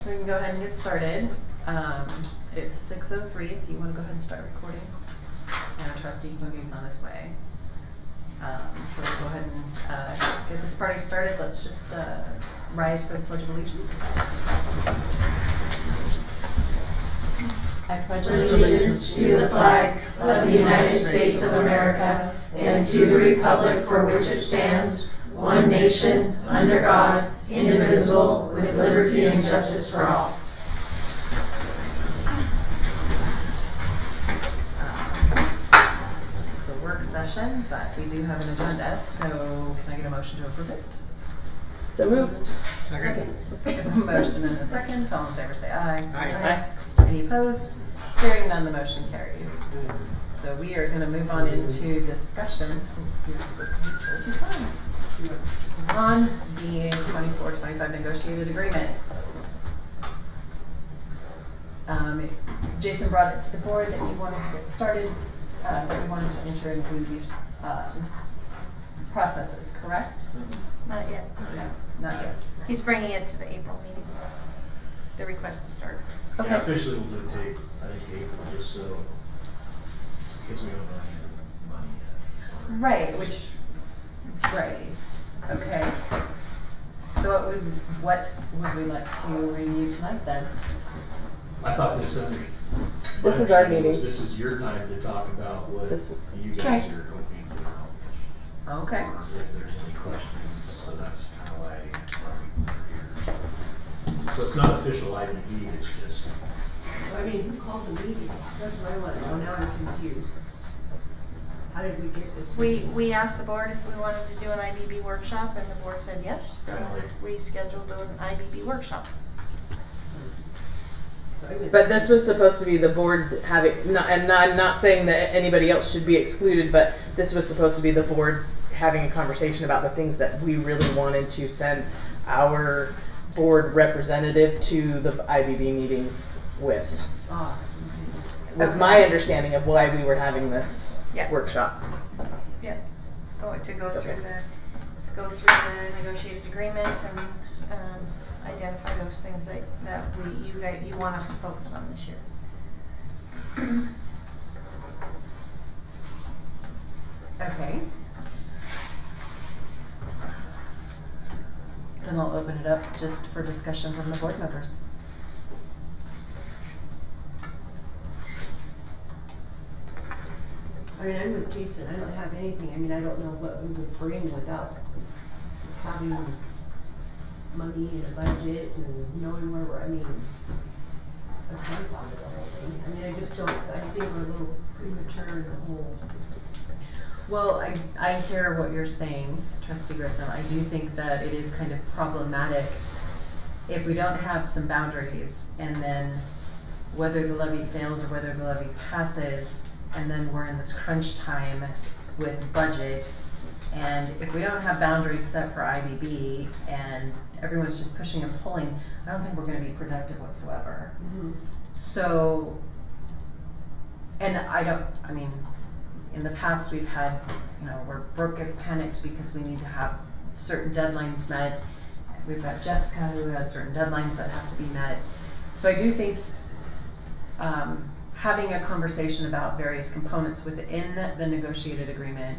So we can go ahead and get started. It's 6:03 if you want to go ahead and start recording. And Trustee Movie's on his way. So we'll go ahead and get this party started. Let's just rise for the Pledge of Allegiance. I pledge allegiance to the flag of the United States of America and to the republic for which it stands, one nation, under God, indivisible, with liberty and justice for all. This is a work session, but we do have an agenda, so can I get a motion to approve it? So moved. Second. Motion and a second. All in favor say aye. Aye. Any opposed? Hearing none, the motion carries. So we are going to move on into discussion on the 3.12.2025 negotiated agreement. Jason brought it to the board that he wanted to get started, that we wanted to enter into these processes, correct? Not yet. No, not yet. He's bringing it to the April meeting, the request to start. Okay. Yeah, officially we'll do date, I think April, just so, because we don't know any money yet. Right, okay. So what would we like to review tonight then? I thought this is our meeting. This is your time to talk about what you guys are hoping to accomplish. Okay. Or if there's any questions, so that's kind of why we're here. So it's not official IBB, it's just. I mean, who called the meeting? That's what I want to know. Now I'm confused. How did we get this? We asked the board if we wanted to do an IBB workshop, and the board said yes, so we scheduled an IBB workshop. But this was supposed to be the board having, and I'm not saying that anybody else should be excluded, but this was supposed to be the board having a conversation about the things that we really wanted to send our board representative to the IBB meetings with. Was my understanding of why we were having this workshop. Yeah, go through the negotiated agreement and identify those things that you want us to focus on this year. Okay. Then I'll open it up just for discussion from the board members. I mean, I'm with Jason. I don't have anything. I mean, I don't know what we would bring without having money and a budget and knowing where we're, I mean, a time bomb of the whole thing. I mean, I just don't, I think we're a little premature in the whole. Well, I hear what you're saying, Trustee Grissom. I do think that it is kind of problematic if we don't have some boundaries, and then whether the levy fails or whether the levy passes, and then we're in this crunch time with budget, and if we don't have boundaries set for IBB and everyone's just pushing and pulling, I don't think we're going to be productive whatsoever. Mm-hmm. So, and I mean, in the past we've had, where Brooke gets panicked because we need to have certain deadlines met. We've got Jessica who has certain deadlines that have to be met. So I do think having a conversation about various components within the negotiated agreement,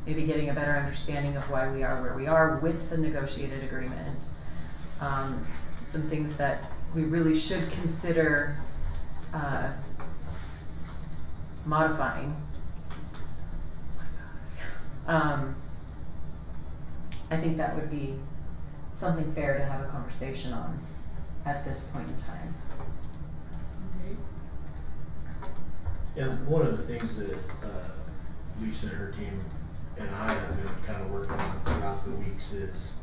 maybe getting a better understanding of why we are where we are with the negotiated agreement, some things that we really should consider modifying. I think that would be something fair to have a conversation on at this point in time. And one of the things that Lisa and her team and I have been kind of working on throughout the weeks is,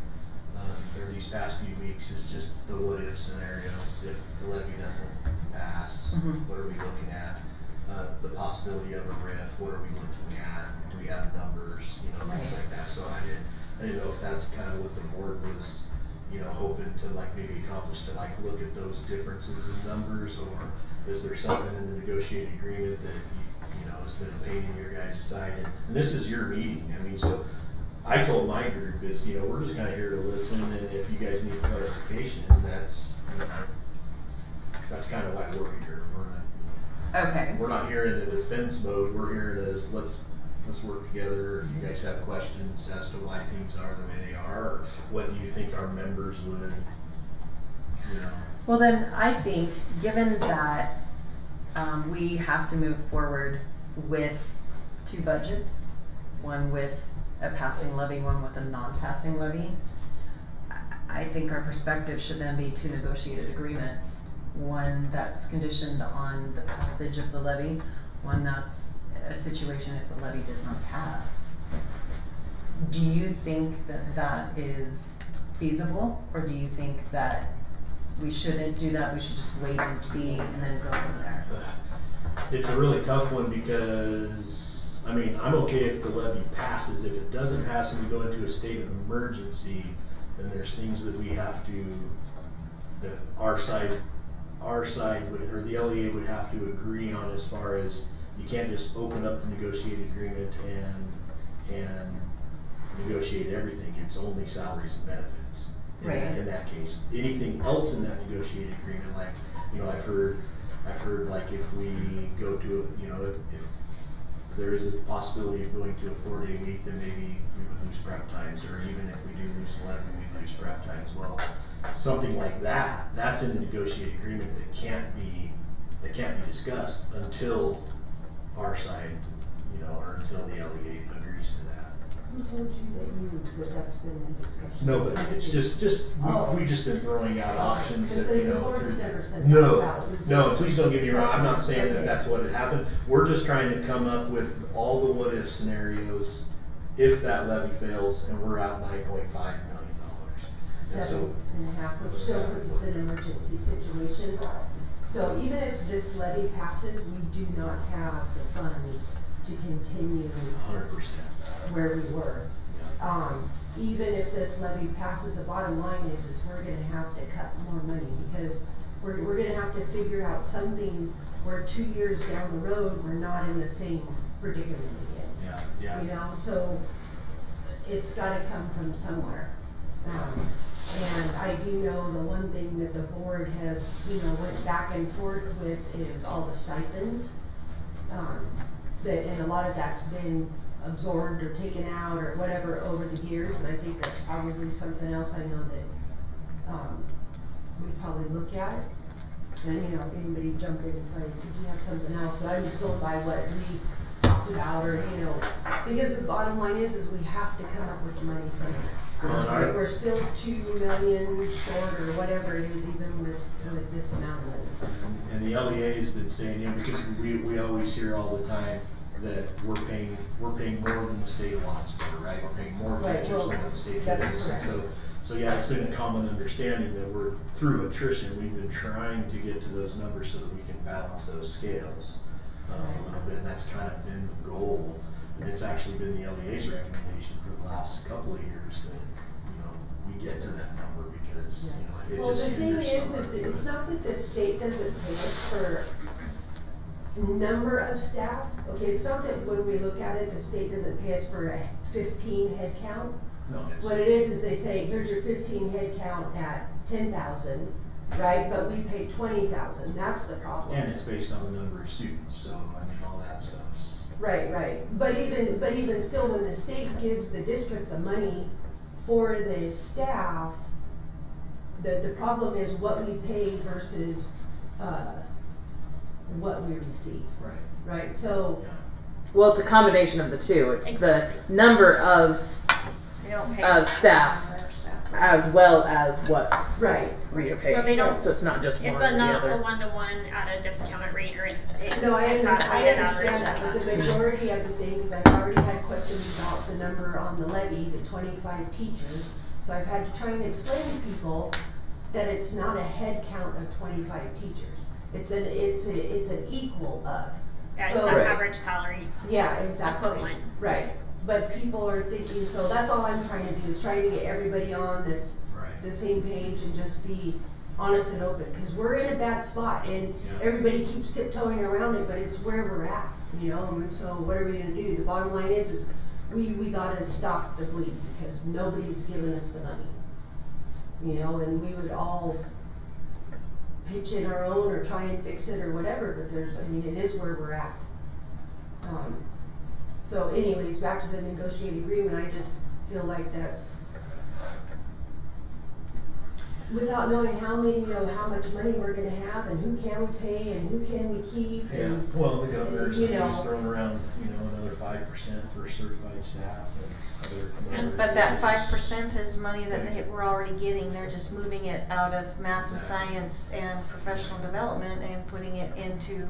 or these past few weeks, is just the what if scenarios. If the levy doesn't pass, what are we looking at? The possibility of a RIF, what are we looking at? Do we have numbers? Things like that. So I didn't know if that's kind of what the board was, hoping to maybe accomplish, to look at those differences in numbers, or is there something in the negotiated agreement that has been a pain in your guys' side? And this is your meeting. I mean, so I told my group is, we're just kind of here to listen, and if you guys need clarification, that's, that's kind of why we're here. Okay. We're not here in a defense mode, we're here as, let's work together. If you guys have questions as to why things are the way they are, or what do you think our members would, you know. Well then, I think, given that we have to move forward with two budgets, one with a passing levy, one with a non-passing levy, I think our perspective should then be two negotiated agreements. One that's conditioned on the passage of the levy, one that's a situation if the levy does not pass. Do you think that that is feasible, or do you think that we shouldn't do that, we should just wait and see and then go from there? It's a really tough one because, I mean, I'm okay if the levy passes. If it doesn't pass and we go into a state of emergency, then there's things that we have to, that our side would, or the LEA would have to agree on, as far as you can't just open up the negotiated agreement and negotiate everything. It's only salaries and benefits. Right. In that case, anything else in that negotiated agreement, like, you know, I've heard like if we go to, you know, if there is a possibility of going to a 4-day week, then maybe we would lose prep times, or even if we do lose 11, we lose prep times. Well, something like that, that's in the negotiated agreement that can't be discussed until our side, you know, or until the LEA agrees to that. Who told you that that's been in discussion? Nobody. It's just Oh. we just been throwing out options Because that, you the know. board's never said that No, about it. no. Please don't get me wrong. I'm not saying that Okay. that's what had happened. We're just trying to come up with all the what if scenarios if that levy fails and we're out $9.5 million. And so, 7.5, which still puts us in an emergency situation. So even if this levy passes, we do not have the funds to continue 100%. where we were. Even if this levy passes, the bottom line is we're gonna have to cut more money, because we're gonna have to figure out something where 2 years down the road, we're not in the same predicament again. Yeah. You know, so it's gotta come from somewhere. And I do know the one thing that the board has, you know, went back and forth with is all the stipends. And a lot of that's been absorbed or taken out or whatever over the years, and I think that's probably something else I know that, we probably look at. And, you know, anybody jump in and tell you, did you have something else, but I'm just going by what we talked about, or, you know, because the bottom line is we have to come up with the money somewhere. Well, We're still 2 million short or whatever it is, even with this amount of money. And the LEA has been saying, you know, because we always hear all the time that we're paying more than the state allots for, right? We're paying more Right, teachers well, than what the state that gives is us. And correct. so yeah, it's been a common understanding that we're, through attrition, we've been trying to get to those numbers so that we can balance those scales a little bit, and that's kind of been the goal. And it's actually been the LEA's recommendation for the last couple of years that, you know, we get to that number, because, you know, it Well, just the thing hinders is somebody. it's not that the state doesn't pay us for number of staff. Okay, it's not that when we look at it, the state doesn't pay us for a 15 head count. No, it's. What it is they say, here's your 15 head count at 10,000, right? But we pay 20,000. That's the problem. And it's based on the number of students, so, I mean, all that stuff's. Right. But even still, when the state gives the district the money for the staff, the problem is what we pay versus what we receive, Right. right? So, Yeah. Well, it's a combination of the two. It's the number of We don't pay staff. for our staff. as well as what right. we are paid. So they don't- So it's not just one It's or a the not other. a one-to-one at a discounted rate, or it's No, I not a weighted understand that, average. but the majority of the thing, because I've already had questions about the number on the levy, the 25 teachers. So I've had to try and explain to people that it's not a head count of 25 teachers. It's an equal of. Yeah, it's So- that Right. average salary Yeah, exactly. equivalent. Right, but people are thinking, so that's all I'm trying to do, is trying to get everybody on Right. the same page and just be honest and open, because we're in a bad spot, and Yeah. everybody keeps tiptoeing around it, but it's where we're at, you know, and so what are we gonna do? The bottom line is we gotta stop the bleed, because nobody's giving us the money. You know, and we would all pitch in our own or try and fix it or whatever, but I mean, it is where we're at. So anyways, back to the negotiated agreement, I just feel like that's, without knowing how much money we're gonna have and who can we pay and who can we keep Yeah, and, well, the governor's you he's know. throwing around, another 5% for certified staff and other. But that 5% is money that we're already getting, they're just moving it out of math and science and professional development and putting it into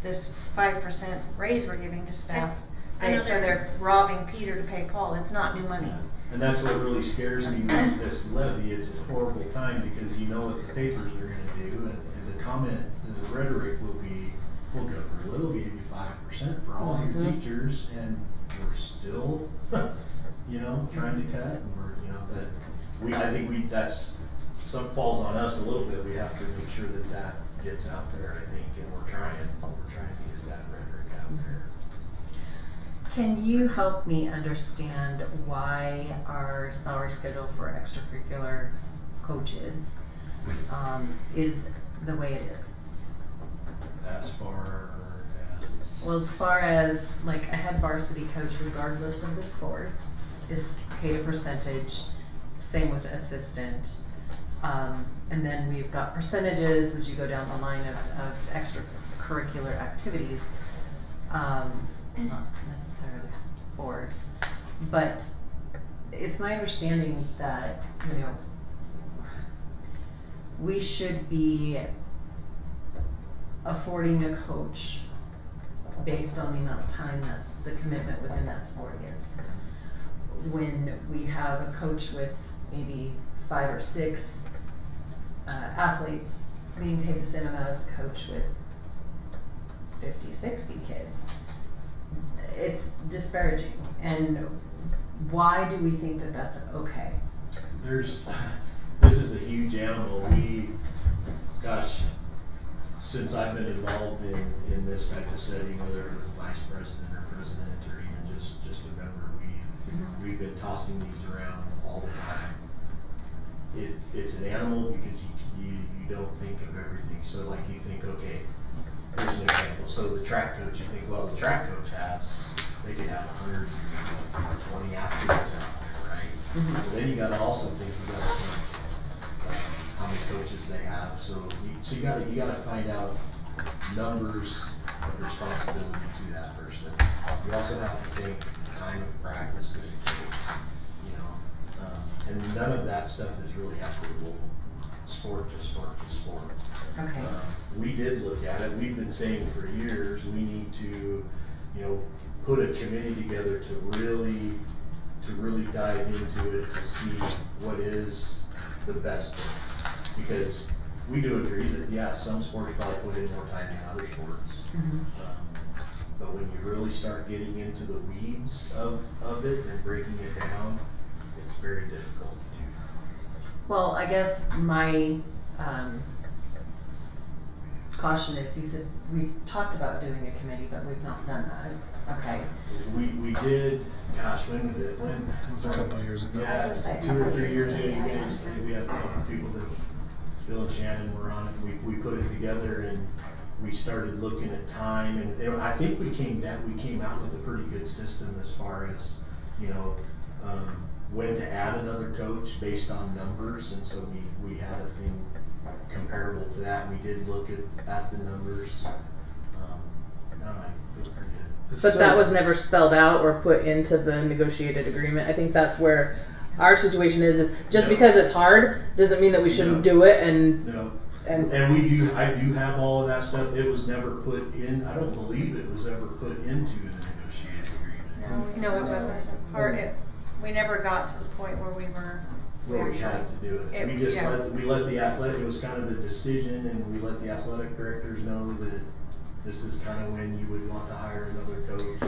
this 5% raise we're giving to staff. It's So they're robbing Peter to pay Paul, it's not new money. And that's what really scares me with this levy. It's a horrible time because you know what the papers are gonna do, and the comment, the rhetoric will be, well, Governor Little gave you 5% for all your teachers, and we're still, trying to cut, and but I think that's, some falls on us a little bit. We have to make sure that gets out there, I think, and we're trying to get that rhetoric out there. Can you help me understand why our salary schedule for extracurricular coaches is the way it is? As far as like a head varsity coach, regardless of the sport, is paid a percentage. Same with assistant. And then we've got percentages as you go down the line of extracurricular activities. Not necessarily sports, but it's my understanding that, we should be affording a coach based on the amount of time that the commitment within that sport is. When we have a coach with maybe 5 or 6 athletes being paid the same amount as a coach with 50, 60 kids, it's disparaging. And why do we think that that's okay? This is a huge animal. Since I've been involved in this type of setting, whether it was vice president or president or even just a member, we've been tossing these around all the time. It's an animal because you don't think of everything. So like you think, okay, here's an example. So the track coach, you think, well, the track coach they could have 120 athletes out there, right? Mm-hmm. But then you got to also think, you got to think how many coaches they have. So you got to find out numbers of responsibility to that person. You also have to think time of practice that it takes, and none of that stuff is really equitable. Sport to sport to sport. Okay. We did look at it. We've been saying for years we need to, put a committee together to really dive into it to see what is the best thing. Because we do agree that some sports probably put in more time than other sports. Mm-hmm. But when you really start getting into the weeds of it and breaking it down, it's very difficult to do. Well, I guess my caution is, he said, we've talked about doing a committee, but we've not done that. Okay. We did, gosh, when It was a couple of years ago. Yeah, 2 or 3 years ago, you guys, we had people that, Bill and Shannon were on it, we put it together and we started looking at time, and I think we came out with a pretty good system as far as, when to add another coach based on numbers, and so we had a thing comparable to that. We did look at the numbers. I feel pretty good. But that was never spelled out or put into the negotiated agreement. I think that's where our situation is just because it's hard doesn't mean that we shouldn't do it. No. And I do have all of that stuff. It was never put in. I don't believe it was ever put into the negotiated agreement. No, it wasn't. We never got to the point where we had to do it. We just let the athletic. It was kind of a decision, and we let the athletic directors know that this is kind of when you would want to hire another coach.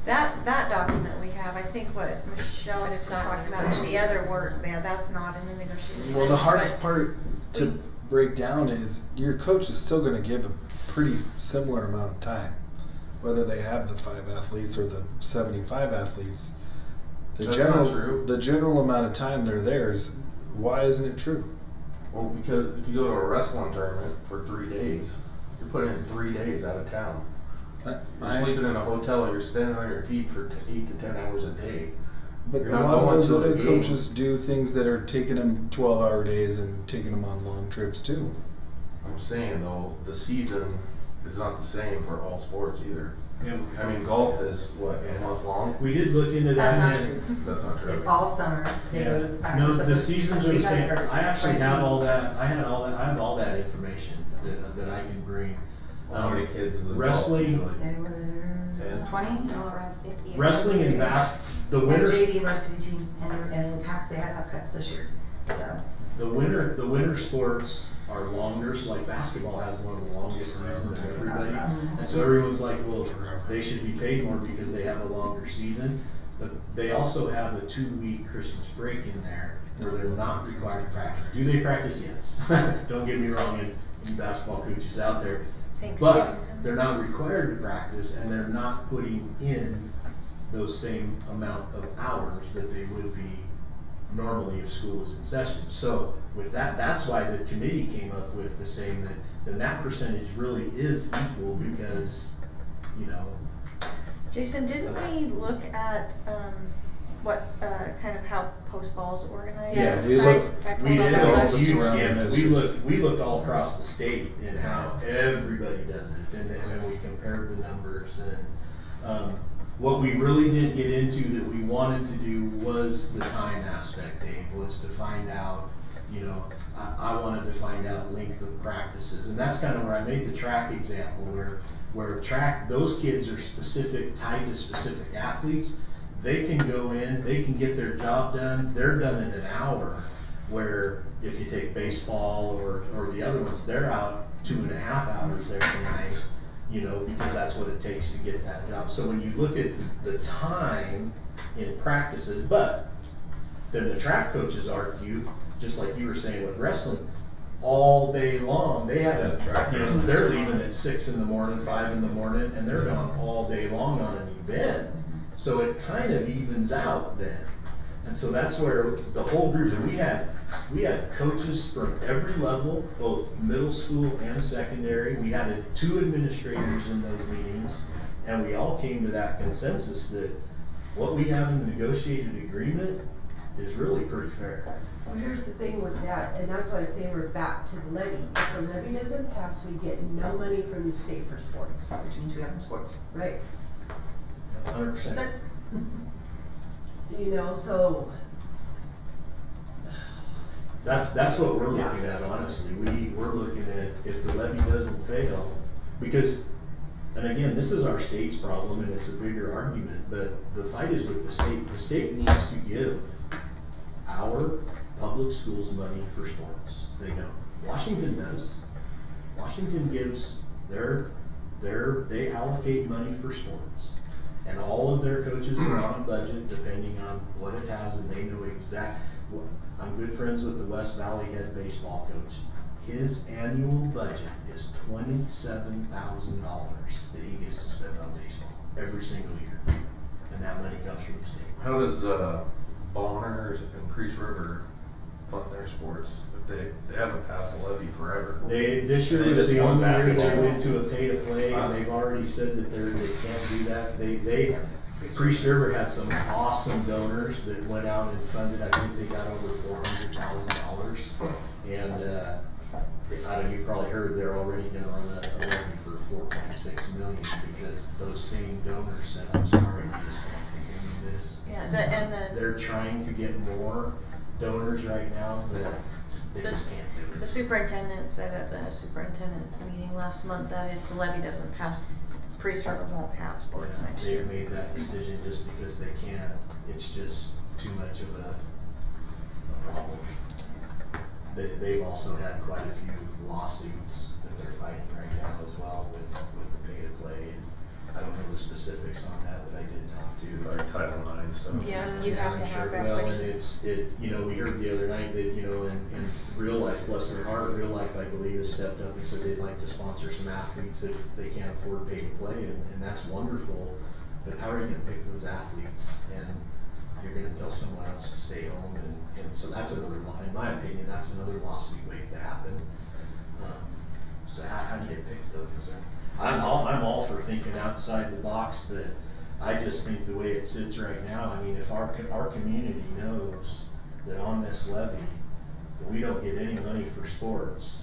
That document we have, I think what Michelle is talking about, the other work, that's not in the negotiation. Well, the hardest part to break down is your coach is still going to give a pretty similar amount of time, whether they have the 5 athletes or the 75 athletes. The That's not true. The general amount of time they're there is, why isn't it true? Well, because if you go to a wrestling tournament for 3 days, you're putting in 3 days out of town. You're sleeping in a hotel or you're standing on your feet for 8 to 10 hours a day. But You're a not lot of going those to a other game. coaches do things that are taking them 12-hour days and taking them on long trips too. I'm saying though, the season is not the same for all sports either. Yeah, I mean, golf is what, a month long? we did look into that. That's not and- true. That's not true. It's all summer, they go to the Yeah, practice. no, the seasons are the Because same. they're I actually twice a have week. all that, I have all that information that I can bring. How many kids is it? Wrestling, They were 10? 20? No, around 50. wrestling and the And winter, JV varsity team, and they were packed, they had upcuts this year, so. the winter sports are longer, so like basketball has one of the longest seasons of everybody. And so everyone's like, well, they should be paid more because they have a longer season. But they also have a 2-week Christmas break in there where they're not required to practice. Do they practice? Yes. Don't get me wrong, and you basketball coaches out there. But they're not required to practice and they're not putting in those same amount of hours that they would be normally if school is in session. So with that, that's why the committee came up with the saying that then that percentage really is equal because, you know. Jason, didn't we look at, what, kind of how post ball's organized? Yeah, we looked- We did all a the huge, surrounding yeah, districts. we looked all across the state and how everybody does it, and then we compared the numbers and, what we really didn't get into that we wanted to do was the time aspect, Dave, was to find out, you know, I wanted to find out length of practices, and that's kind of where I made the track example, where track, those kids are tied to specific athletes. They can go in, they can get their job done, they're done in an hour, where if you take baseball or the other ones, they're out 2.5 hours every night, you know, because that's what it takes to get that job. So when you look at the time in practices, but then the track coaches argue, just like you were saying with wrestling, all day long, they have you know, they're leaving at 6 in the morning, 5 in the morning, and they're gone all day long on an event. So it kind of evens out then. And so that's where the whole group, and we had coaches from every level, both middle school and secondary. We had 2 administrators in those meetings, and we all came to that consensus that what we have in the negotiated agreement is really pretty fair. Well, here's the thing with that, and that's why I say we're back to the levy. If the levy doesn't pass, we get no money from the state for sports, Which means we have no sports. right? 100%. That's it. You know, so, That's what we're looking at, honestly. We're looking at if the levy doesn't fail, because, and again, this is our state's problem and it's a bigger argument, but the fight is with the state. The state needs to give our public schools money for sports. They don't. Washington does. Washington gives they allocate money for sports. And all of their coaches are on a budget depending on what it has, and they know I'm good friends with the West Valley head baseball coach. His annual budget is $27,000 that he gets to spend on baseball every single year. And that money comes from the state. How does, Bonner and Priest River fund their sports? If they haven't passed a levy forever. This year They was just the won only year they basketball. went to a pay to play, and they've already said that they can't do that. Priest River had some awesome donors that went out and funded. I think they got over $400,000. And you probably heard they're already going to run a levy for $4.6 million because those same donors said, "I'm sorry, we just can't continue this." Yeah, They're trying to get more donors right now that they just can't do the it. superintendent said at the superintendent's meeting last month that if the levy doesn't pass, Priest River won't have sports next year. They've made that decision just because they can't. It's just too much of a problem. They've also had quite a few lawsuits that they're fighting right now as well with the pay to play. I don't know the specifics on that, but I did talk to. Like Title IX stuff. Yeah, you have to I'm have sure. Well, and equity. you know, we heard the other night that, you know, in real life, bless their heart, real life, I believe, has stepped up and said they'd like to sponsor some athletes if they can't afford pay to play, and that's wonderful. But how are you gonna pick those athletes? And you're gonna tell someone else to stay home, and so that's another, in my opinion, that's another lawsuit waiting to happen. So how do you pick those? And I'm all for thinking outside the box, but I just think the way it sits right now, I mean, if our community knows that on this levy, that we don't get any money for sports,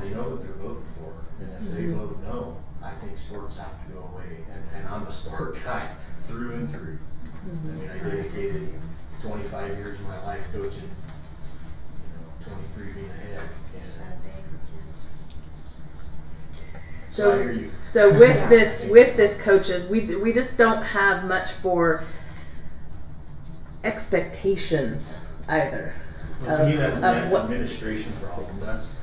they know what they're voting for, and if they vote no, I think sports have to go away, and I'm a sport guy through and through. I mean, I dedicated 25 years of my life coaching, 23 being a head. So I hear you. So with this coaches, we just don't have much for expectations either. Well, to me, that's an administration problem. That's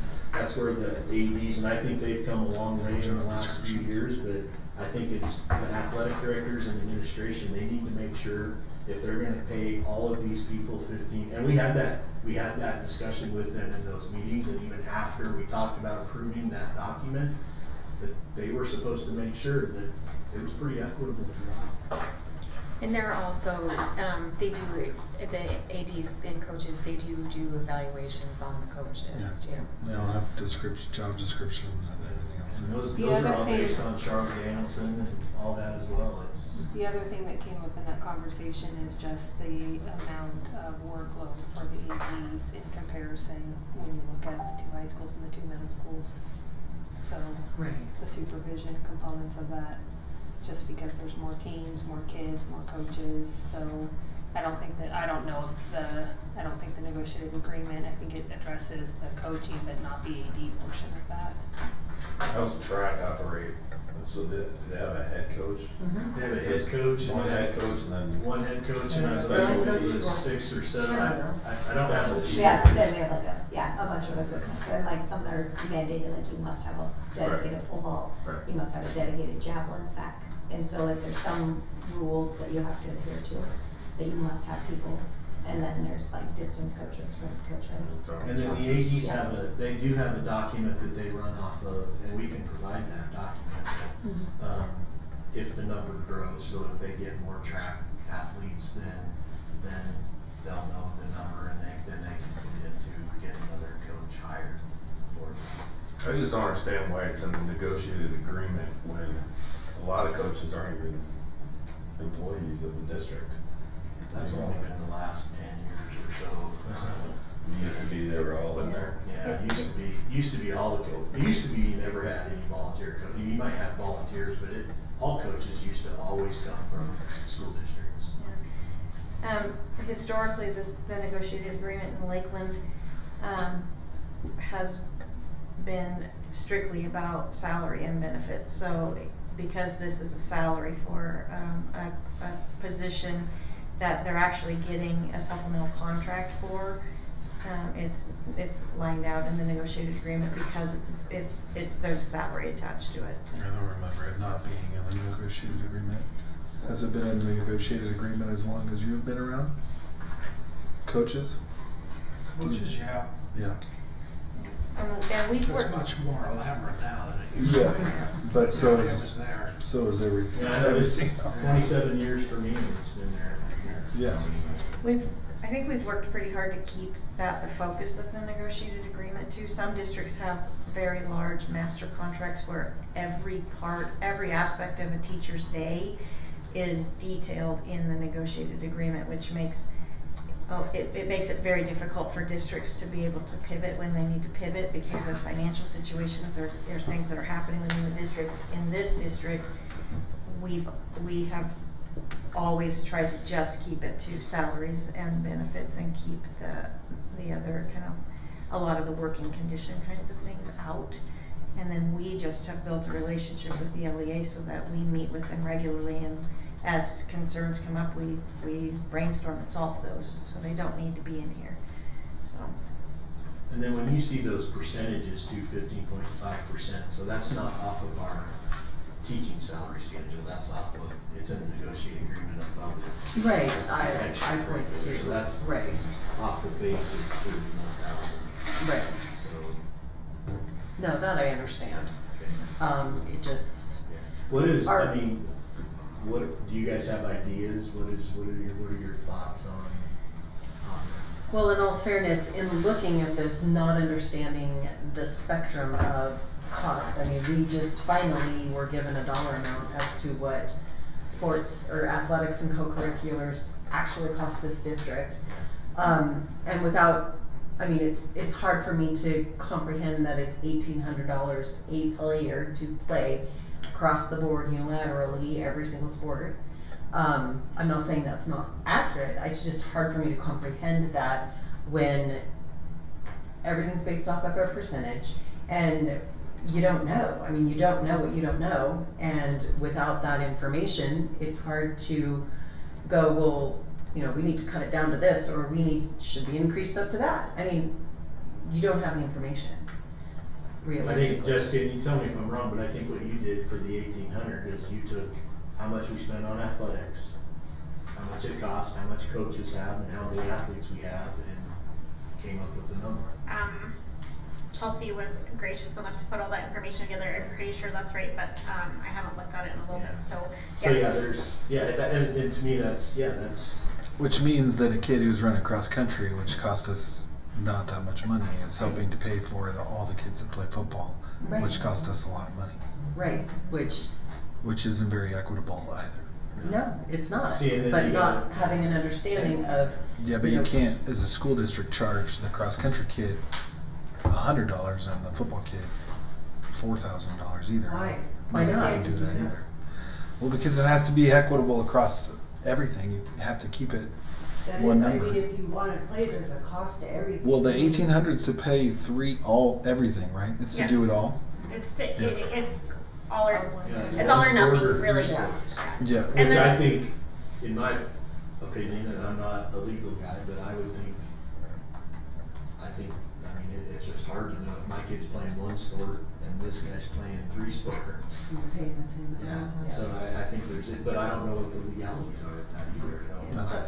where the ADs, and I think they've come a long way in the last few years, but I think it's the athletic directors and administration, they need to make sure if they're gonna pay all of these people 15, and we had that discussion with them in those meetings, and even after we talked about approving that document, that they were supposed to make sure that it was pretty equitable throughout. And they're also, they do, the ADs and coaches, they do evaluations on the coaches too. They all have job descriptions and everything else. And those The are other all thing- based on Charlotte Danielson and all that as well. The other thing that came up in that conversation is just the amount of workload for the ADs in comparison when you look at the 2 high schools and the 2 middle schools. So Right. the supervision components of that, just because there's more teams, more kids, more coaches, so I don't think the negotiated agreement, I think it addresses the coaching but not the AD portion of that. How's the track operate? So do they have a head coach? They have a head coach. One and head coach and then one head coach and I Special believe it coaches. was 6 or 7. I don't know. I don't have the. Yeah, then we have like a bunch of assistants, and like some that are mandated, like you must have a dedicated pole vault, Right. you must have a dedicated javelins back. And so like there's some rules that you have to adhere to, that you must have people, and then there's like distance coaches, sprint coaches. And then the ADs they do have a document that they run off of, and we can provide that document. If the number grows, so if they get more track athletes, then they'll know the number, and then they can put into getting another coach hired for them. I just don't understand why it's in the negotiated agreement when a lot of coaches aren't even employees of the district. That's only been the last 10 years or so. Used to be, they were all in there. Yeah, it used to be all the it used to be you never had any volunteer coaches. You might have volunteers, but all coaches used to always come from school districts. Historically, the negotiated agreement in Lakeland has been strictly about salary and benefits. So because this is a salary for a position that they're actually getting a supplemental contract for, it's lined out in the negotiated agreement because there's a salary attached to it. I don't remember it not being in the negotiated agreement. Has it been in the negotiated agreement as long as you've been around? Coaches? Coaches, yeah. Yeah. And we've It's worked. much more elaborate now than it used to Yeah, be. but so It is was there. so is everything. Yeah, I know it's everything else. 27 years for me, and it's been there every year. Yeah. I think we've worked pretty hard to keep that the focus of the negotiated agreement too. Some districts have very large master contracts where every aspect of a teacher's day is detailed in the negotiated agreement, which makes it makes it very difficult for districts to be able to pivot when they need to pivot because of financial situations or there's things that are happening within the district. In this district, we have always tried to just keep it to salaries and benefits and keep the other kind of a lot of the working condition kinds of things out. And then we just have built a relationship with the LEA so that we meet with them regularly, and as concerns come up, we brainstorm and solve those, so they don't need to be in here. So. And then when you see those percentages to 15.5%, so that's not off of our teaching salary schedule, that's off of, it's in the negotiated agreement above it. Right, That's the I extra would curricular, too. So that's Right. off the base of 31,000. Right. So, No, that I understand. okay. It just, What is, Are- I mean, what, do you guys have ideas? What are your thoughts on Well, in all fairness, in looking at this, not understanding the spectrum of cost, I mean, we just finally were given a dollar amount as to what sports or athletics and co-curriculars actually cost this district. And without, I mean, it's hard for me to comprehend that it's $1,800 a player to play across the board unilaterally every single sport. I'm not saying that's not accurate, it's just hard for me to comprehend that when everything's based off of a percentage and you don't know. I mean, you don't know what you don't know, and without that information, it's hard to go, well, you know, we need to cut it down to this, or should be increased up to that. I mean, you don't have the information, I realistically. think, Jessica, and you tell me if I'm wrong, but I think what you did for the 1,800 is you took how much we spend on athletics, how much it costs, how much coaches have, and how many athletes we have, and came up with a number. Chelsea was gracious enough to put all that information together. I'm pretty sure that's right, but I haven't looked at it in a little bit. So yes. And to me that's Which means that a kid who's running cross country, which cost us not that much money, is helping to pay for all the kids that play football, Right. which cost us a lot of money, Right, which isn't very equitable either. no, it's not. See, and then But you not gotta- having an understanding of. Yeah, but you can't, as a school district, charge the cross country kid $100 and the football kid $4,000 either. Why? Why You not? can't do that either. Well, because it has to be equitable across everything. You have to keep it That one is, I number. mean, if you wanna play, there's a cost to everything. Well, the 1,800 is to pay everything, right? It's to Yes. do it all. It's all or it's it's all or one nothing, sport or really. three sports. Yeah. And Which then- I think, in my opinion, and I'm not a legal guy, but I mean, it's just hard to know if my kid's playing one sport and this guy's playing 3 sports. You're paying the same amount. Yeah, so I think but I don't know what the legalities are of that either.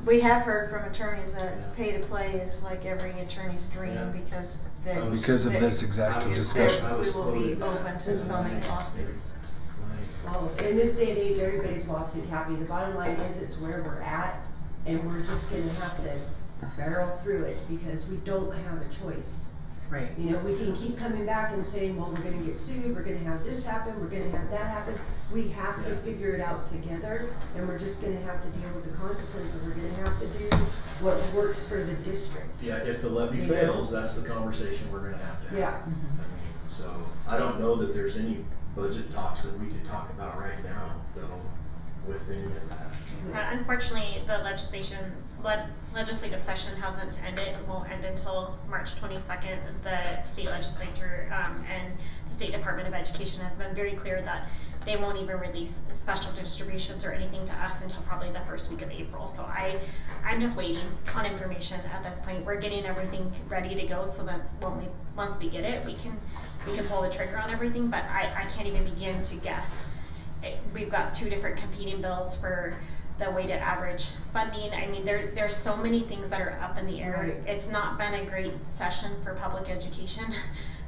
We have heard from attorneys that Yeah. pay to play is like every attorney's dream Yeah. because Because of this exact I was- discussion. I was we will be quoted that. open to so many lawsuits. Well, in this day and age, everybody's lawsuit happy. The bottom line is it's where we're at, and we're just gonna have to barrel through it because we don't have a choice. Right. You know, we can keep coming back and saying, well, we're gonna get sued, we're gonna have this happen, we're gonna have that happen. We have to Yeah. figure it out together, and we're just gonna have to deal with the consequences. We're gonna have to do what works for the district. Yeah, if the levy You know? fails, that's the conversation we're gonna have to have. Yeah. I mean, so, I don't know that there's any budget talks that we could talk about right now, though, with any of that. Unfortunately, the legislative session hasn't ended. It won't end until March 22nd. The state legislature and the State Department of Education has been very clear that they won't even release special distributions or anything to us until probably the first week of April. So I'm just waiting on information at this point. We're getting everything ready to go so that once we get it, we can pull the trigger on everything. But I can't even begin to guess. We've got 2 different competing bills for the weighted average funding. I mean, there's so many things that are up in the air. Right. It's not been a great session for public education.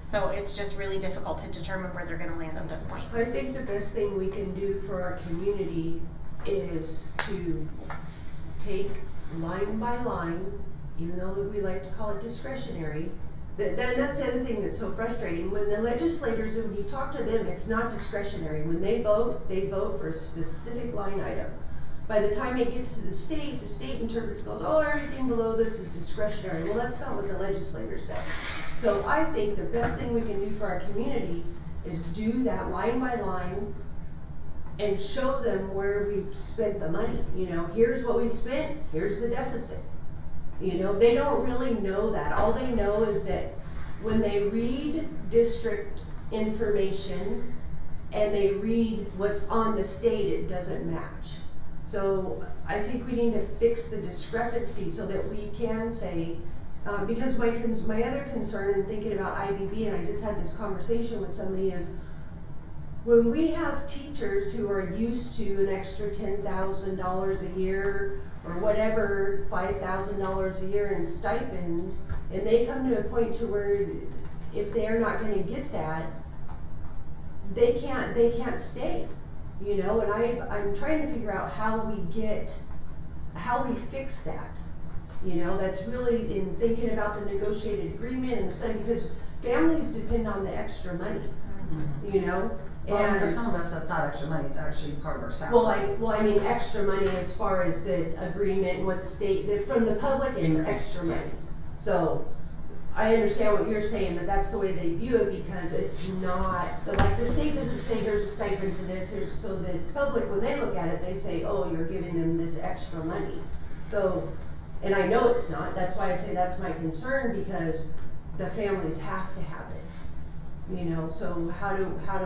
So it's just really difficult to determine where they're gonna land at this point. I think the best thing we can do for our community is to take line by line, even though we like to call it discretionary. That's the other thing that's so frustrating. When the legislators, when you talk to them, it's not discretionary. When they vote for a specific line item. By the time it gets to the state interprets, goes, oh, everything below this is discretionary. Well, that's not what the legislators said. So I think the best thing we can do for our community is do that line by line and show them where we've spent the money. You know, here's what we spent, here's the deficit. You know, they don't really know that. All they know is that when they read district information and they read what's on the state, it doesn't match. So I think we need to fix the discrepancy so that we can say, because my other concern in thinking about IBB, and I just had this conversation with somebody, is when we have teachers who are used to an extra $10,000 a year or whatever, $5,000 a year in stipends, and they come to a point to where if they're not gonna get that, they can't stay. you know, and I'm trying to figure out how we fix that. You know, that's really in thinking about the negotiated agreement and stuff, because families depend on the extra money, you know? Well, for some of us, that's not extra money, it's actually part of our salary. Well, I mean, extra money as far as the agreement and what the state, from the public, it's extra money. So, I understand what you're saying, but that's the way they view it, because it's not, like, the state doesn't say here's a stipend for this, so the public, when they look at it, they say, oh, you're giving them this extra money. So, and I know it's not, that's why I say that's my concern, because the families have to have it. You know, so how do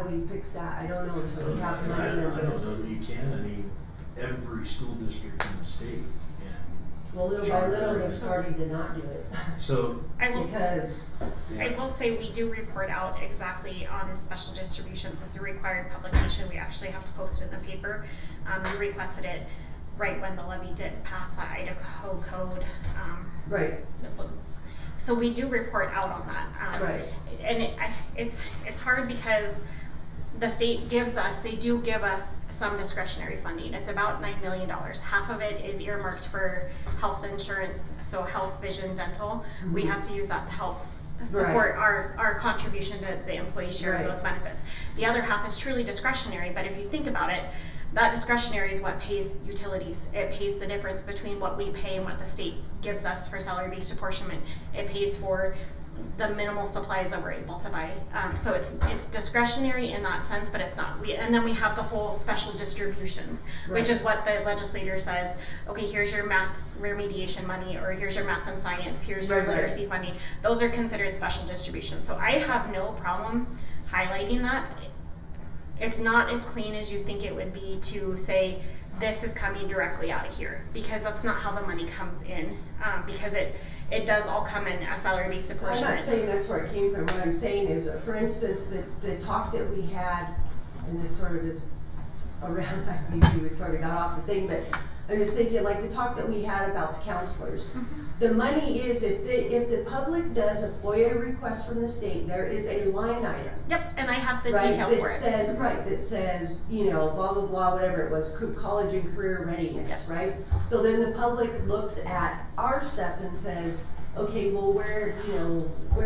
we fix that? I don't know until we have the money. I don't know that you can. I mean, every school district in the state can. Well, little by little, they're starting to not do it. So. I will say we do report out exactly on special distributions. It's a required publication. We actually have to post it in the paper. We requested it right when the levy did pass that Idaho code. Right. So we do report out on that. Right. And it's hard because the state they do give us some discretionary funding. It's about $9 million. Half of it is earmarked for health insurance, so health, vision, dental. Mm-hmm. We have to use that to help support our contribution to the employee share of those benefits. The other half is truly discretionary, but if you think about it, that discretionary is what pays utilities. It pays the difference between what we pay and what the state gives us for salary-based apportionment. It pays for the minimal supplies that we're able to buy. So it's discretionary in that sense, but it's not. And then we have the whole special distributions, which is what the legislator says, okay, here's your math remediation money, or here's your math and science, here's your literacy funding. Those are considered special distributions. So I have no problem highlighting that. It's not as clean as you think it would be to say this is coming directly out of here, because that's not how the money comes in, because it does all come in as salary-based apportionment. I'm not saying that's where it came from. What I'm saying is, for instance, the talk that we had, and this sort of is around, maybe we sort of got off the thing, but I'm just thinking, like the talk that we had about the counselors. Mm-hmm. The money is, if the public does a FOIA request from the state, there is a line item. Yep, and I have the detail for it. That says, you know, blah, blah, blah, whatever it was, college and career readiness, right? So then the public looks at our stuff and says, okay, well, where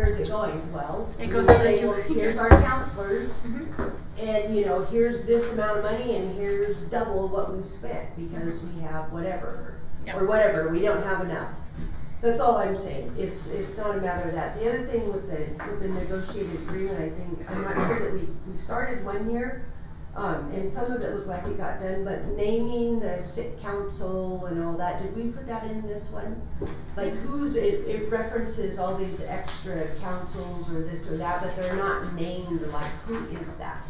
is it going? Well, it goes to the well, here's our counselors, and, you know, here's this amount of money, and here's double what we spent, because we have whatever, or whatever, we don't have enough. That's all I'm saying. It's not a matter of that. The other thing with the negotiated agreement, I think, I'm not sure that we started one year, and some of it looked like it got done, but naming the sick council and all that, did we put that in this one? Like it references all these extra councils or this or that, but they're not named, like, who is that?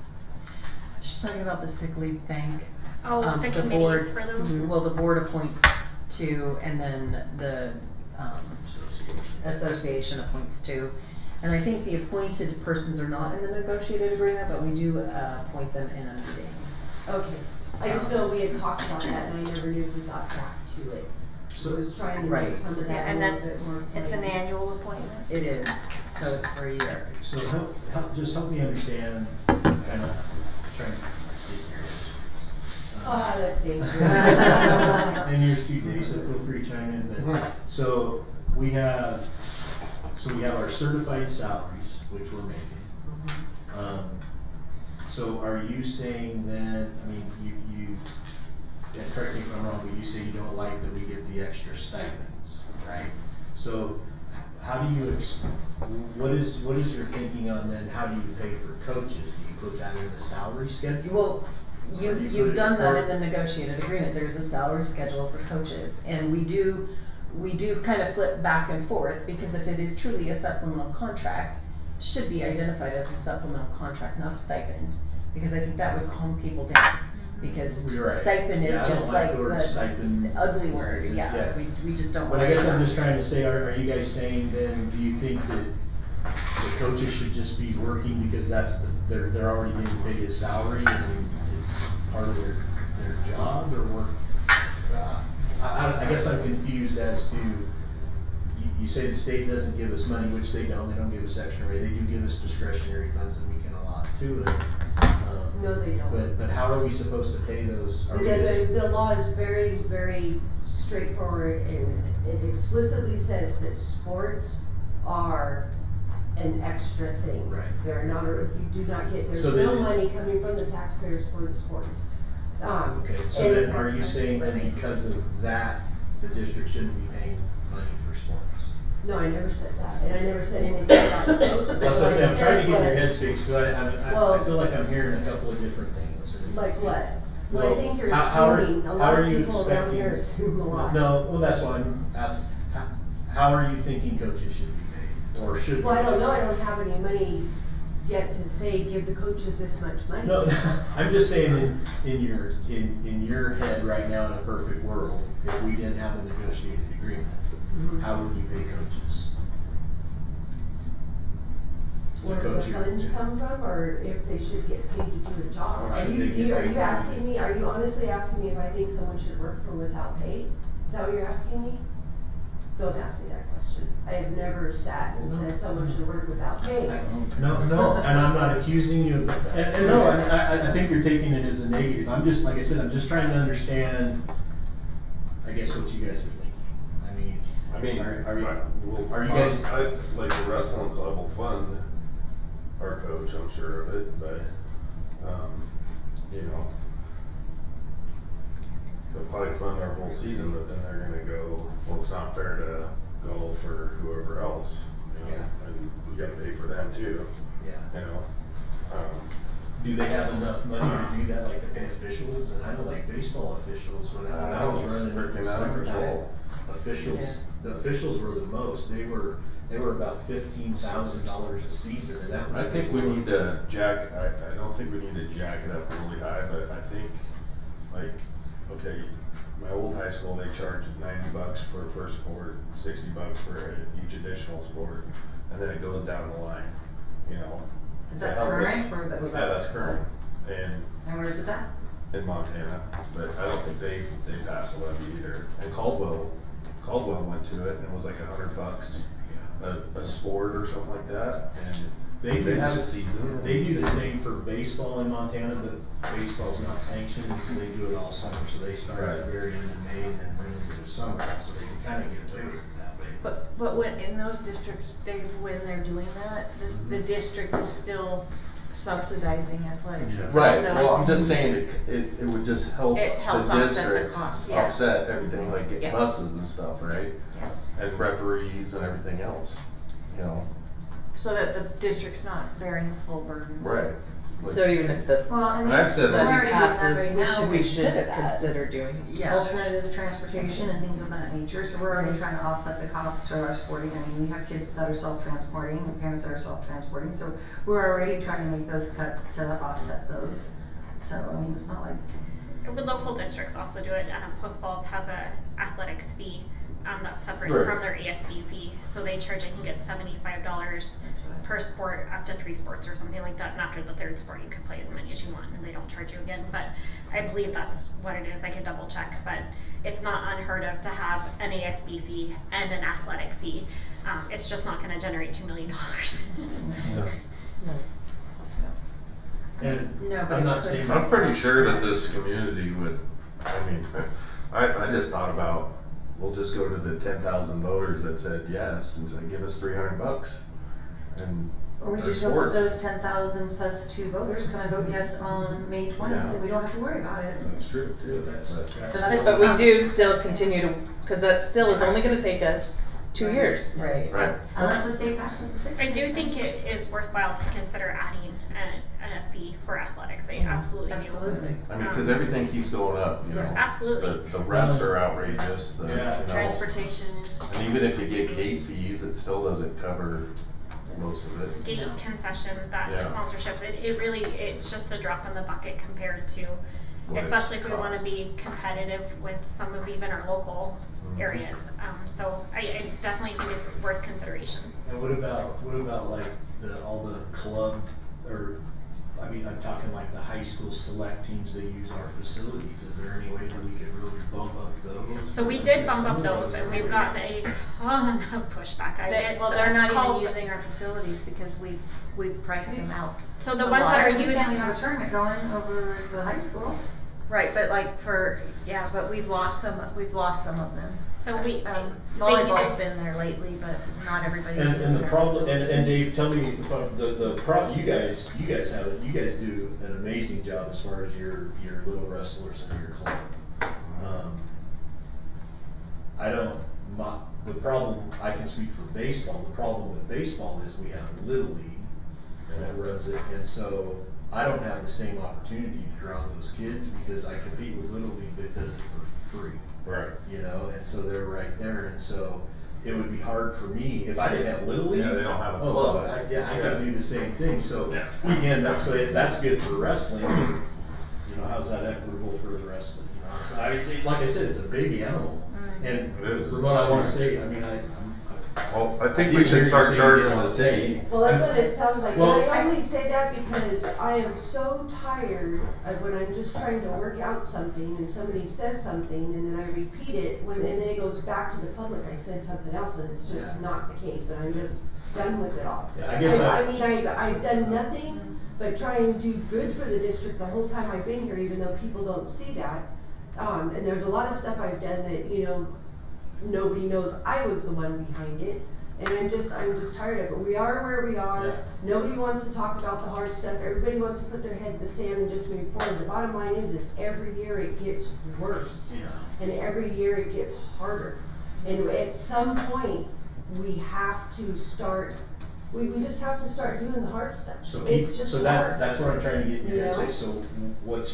She's talking about the sick leave bank. Oh, the committees board, for those? Well, the board appoints two, and then the association appoints two. And I think the appointed persons are not in the negotiated agreement, but we do appoint them in a meeting. Okay. I just know we had talked about that, and I never knew if we got back to it. So I was trying to make some of that and a little that's, bit more it's an plain. annual appointment? It is, so it's for a year. So help me understand, kind of trying to Oh, that's dangerous. and yours too, Dave, so feel free to chime in. But so we have our certified salaries, which we're making. So are you saying then, I mean, you and correct me if I'm wrong, but you say you don't like that we get the extra stipends, right? So how do you, what is your thinking on then, how do you pay for coaches? Do you put that in the salary schedule? Well, you've done that in the negotiated agreement. There's a salary schedule for coaches, and we do kind of flip back and forth, because if it is truly a supplemental contract, it should be identified as a supplemental contract, not a stipend, because I think that would calm people down, because stipend is just like the ugly word. Yeah. We just don't. But I guess I'm just trying to say, are you guys saying then, do you think that the coaches should just be working because they're already getting paid a salary and it's part of their job, or what? I guess I'm confused as to, you say the state doesn't give us money, which they don't give us extra money. They do give us discretionary funds that we can allot to it. No, they don't. But how are we supposed to pay those? Are we The law is very, very straightforward, and it explicitly says that sports are an extra thing. Right. They're not, if you do not get, there's So no then- money coming from the taxpayers for the sports. Okay, so and- then are you saying that because of that, the district shouldn't be paying money for sports? No, I never said that, and I never said anything about the coaches. That's what I'm saying, I'm trying to get in your What I said headspace, because I Well- feel like I'm hearing a couple of different things. was, like what? Well, I Well, think you're how are- assuming, a how lot are of you people around expecting- here assume a lot. No, well, that's why I'm asking, how are you thinking coaches should be paid, or should? Well, I don't coaches- know, I don't have any money yet to say, give the coaches this much money. No, I'm just saying in your head right now, in a perfect world, if we didn't have a negotiated agreement, Mhm. how would we pay coaches? Where the coach your- funds come from, or if they should get paid to do a job? Or Are should you, they get are paid you to- asking me, are you honestly asking me if I think someone should work for without pay? Is that what you're asking me? Don't ask me that question. I have never sat and said someone should work without pay. No, and I'm not accusing you, and no, I think you're taking it as a negative. I'm just, like I said, I'm just trying to understand, I guess, what you guys are thinking. I mean, are you well, guys? like the wrestling club will fund our coach, I'm sure of it, but, you know, they'll probably fund our whole season, but then they're gonna go, well, it's not fair to go for whoever else, you know, Yeah. and we gotta pay for them too, Yeah. you know? Do they have enough money to do that, like to pay officials? And I know like baseball officials, when I was It's running freaking in out of summertime, control. officials, Yes. the officials were the most. They were about $15,000 a season, and that was. I think we need to I don't think we need to jack it up really high, but I think, like, okay, my old high school, they charged $90 for first sport, $60 for each additional sport, and then it goes down the line, you know? Is that To help current, or that was Yeah, that? that's current, And where's this at? in Montana, but I don't think they pass a levy either. And Caldwell went to it, and it was like $100 a sport or something like that, and They do have a this- season. They do the same for baseball in Montana, but baseball's not sanctioned, and so they do it all summer. So they start at the Right. very end of May and then run into the summer, so they can kind of get away with it that way. But when, in those districts, Dave, when they're doing that, the district is still subsidizing athletics. Yeah. Right, Those- well, I'm just saying it would just help It helps the offset the district cost, yeah. offset everything, like get Yeah. buses and stuff, right? Yeah. And referees and everything else, you know, So that the district's not bearing the full burden. right. Like- So even if the Well, I mean, I've said we're that. levy already doing that passes, right we now, should consider that. consider doing. Yeah. Alternative transportation and things of that nature, so we're already trying to offset the costs for our sporting. I mean, we have kids that are self-transporting and parents that are self-transporting, so we're already trying to make those cuts to offset those. So, I mean, it's not like, With local districts also do it, Post Falls has a athletics fee, that's separate Right. from their ASB fee, so they charge, I think it's $75 per sport, up to 3 sports or something like that, and after the 3rd sport, you can play as many as you want, and they don't charge you again, but I believe that's what it is, I could double check, but it's not unheard of to have an ASB fee and an athletic fee, it's just not gonna generate $2 million. No. No. And No, but I'm it not could saying. I'm pretty sure that this community would, I mean, I just thought about, we'll just go to the 10,000 voters that said yes, and said, give us $300, and or we there's just don't put sports. those 10,000 plus 2 voters come and vote yes on May 20th, Yeah. and we don't have to worry about it. That's true too. That's- but- that's- So that's- But we do still continue to, cause that still is only gonna take us 2 years. Right. Right. Unless the state passes the 6. I do think it is worthwhile to consider adding a fee for athletics, I absolutely do. Absolutely. I mean, cause everything keeps going up, you know. Yeah. Absolutely. The refs are outrageous, the, you Yeah. know. Transportation is. And even if you get gate fees, it still doesn't cover most of it. Gate concession, that Yeah. sponsorships, it really, it's just a drop in the bucket compared to, What it especially if we wanna costs. be competitive with some of even our local Mhm. areas. So I definitely think it's worth consideration. And what about like all the club, or, I mean, I'm talking like the high school select teams that use our facilities. Is there any way that we could really bump up those? So we did bump up those, and we've gotten a ton of pushback. Well, they're not even using our facilities because we've priced them out. So the ones that are We can't using, have a tournament going over the high school. Right, but like but we've lost some of them. so we, Volleyball's been there lately, but not everybody's been there. And the problem, and Dave, tell me if the problem, you guys have it, you guys do an amazing job as far as your little wrestlers and your club. The problem, I can speak for baseball, the problem with baseball is we have Little League that runs it, and so I don't have the same opportunity to draw those kids because I compete with Little League that does it for free. Right. You know, and so they're right there, and so it would be hard for me if I didn't have Little League. Yeah, they don't have a club. I could do the same thing. So again, that's good for wrestling. You know, how's that equitable for the wrestling? You know, so like I said, it's a big animal. And It is. from what I want to say, I mean, Well, I think we should start charging the city. Well, that's what it sounds like. Well, And I only say that because I am so tired of when I'm just trying to work out something and somebody says something and then I repeat it, and then it goes back to the public, I said something else and it's just not the case and I'm just done with it all. Yeah, I guess I mean, I've done nothing but try and do good for the district the whole time I've been here, even though people don't see that. And there's a lot of stuff I've done that, you know, nobody knows I was the one behind it. And I'm just tired of it. We are where we are. Yeah. Nobody wants to talk about the hard stuff. Everybody wants to put their head in the sand and just move forward. The bottom line is every year it gets worse. Yeah. And every year it gets harder. And at some point, we have to start, we just have to start doing the hard stuff. So It's just hard. that's what I'm trying to get you You to know? say. So what are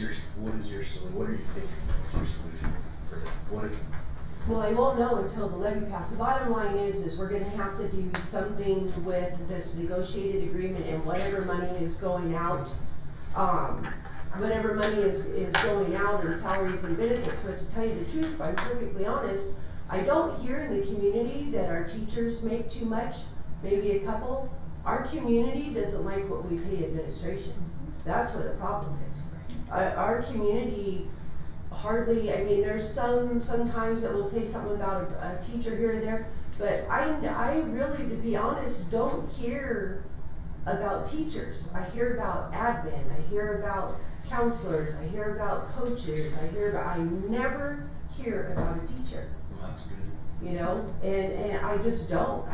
you thinking? What's your solution for that? Well, I won't know until the levy passes. The bottom line is we're gonna have to do something with this negotiated agreement and whatever money is going out. Whatever money is going out in salaries and benefits, but to tell you the truth, if I'm perfectly honest, I don't hear in the community that our teachers make too much, maybe a couple. Our community doesn't like what we pay administration. That's where the problem is. Our community hardly, I mean, there's sometimes that will say something about a teacher here and there, but I really, to be honest, don't hear about teachers. I hear about admin, I hear about counselors, I hear about coaches, I never hear about a teacher. Well, that's good. You know, and I just don't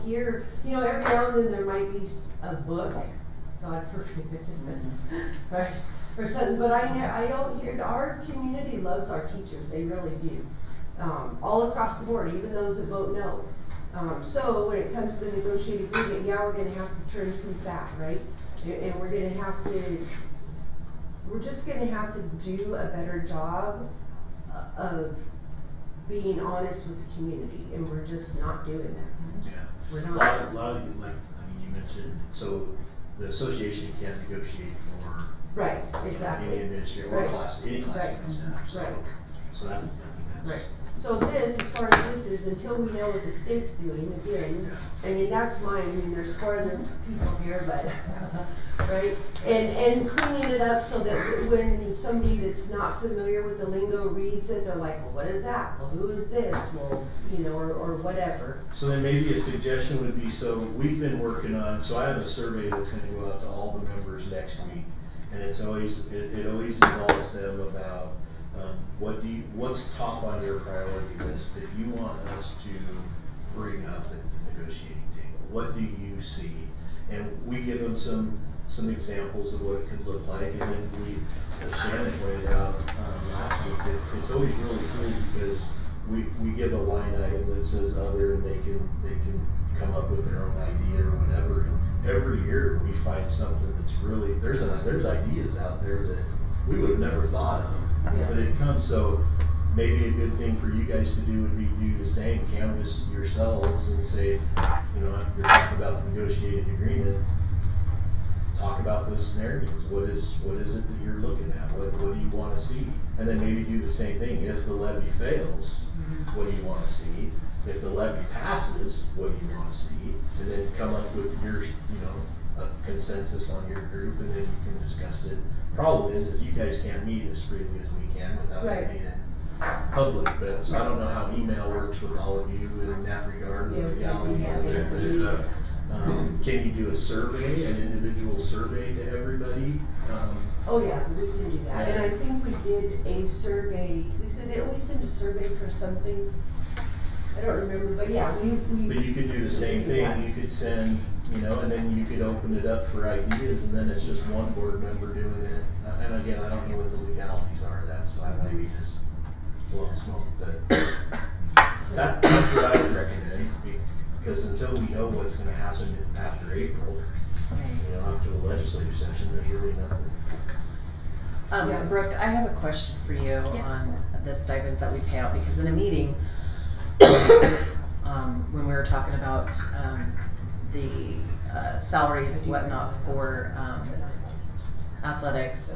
hear, you know, every now and then there might be a book, God forbid, right? Or something, but I don't hear, our community loves our teachers, they really do. All across the board, even those that vote no. So when it comes to the negotiated agreement, yeah, we're gonna have to trim some fat, right? And we're just gonna have to do a better job of being honest with the community, and we're just not doing that. Yeah. We're A not. lot of you, like, I mean, you mentioned, so the association can't negotiate for Right, exactly. any administrator or any classroom staff. Right. So that's, I mean, that's. Right. So this, as far as this is, until we know what the state's doing, again, I mean, that's mine, I mean, there's 4 other people here, but, right? And cleaning it up so that when somebody that's not familiar with the lingo reads it, they're like, well, what is that? Well, who is this? Well, you know, or whatever. So then maybe a suggestion would be, so we've been working on, so I have a survey that's gonna go out to all the members next week. And it's always, it always involves them about, what's top on your priority list that you want us to bring up at the negotiating table? What do you see? And we give them some examples of what it could look like, and then as Shannon pointed out last week, that it's always really cool because we give a line item that says other, and they can come up with their own idea or whatever. And every year we find something that's really, there's ideas out there that we would have never thought of. Yeah. But it comes, so maybe a good thing for you guys to do would be do the same, canvas yourselves and say, you know, you're talking about the negotiated agreement, talk about those scenarios. What is it that you're looking at? What do you want to see? And then maybe do the same thing. If the levy fails, what do you want to see? If the levy passes, what do you want to see? And then come up with your, you know, a consensus on your group, and then you can discuss it. Problem is you guys can't meet as freely as we can without Right. it being public, but so I don't know how email works with all of you in that regard, the legality of it. But, can you do a survey, an individual survey to everybody? Oh, yeah, we can do that, and I think we did a survey, Lisa, didn't we send a survey for something? I don't remember, but yeah, we. But you could do the same thing, you could send, you know, and then you could open it up for ideas, and then it's just one board member doing it. And again, I don't know what the legalities are of that, so I might be just blowing smoke, but that's what I would recommend, because until we know what's gonna happen after April, you know, after the legislative session, there's really nothing. Yeah. Brooke, I have a question for you on the stipends that we pay out, because in a meeting, when we were talking about the salaries, whatnot, for athletics,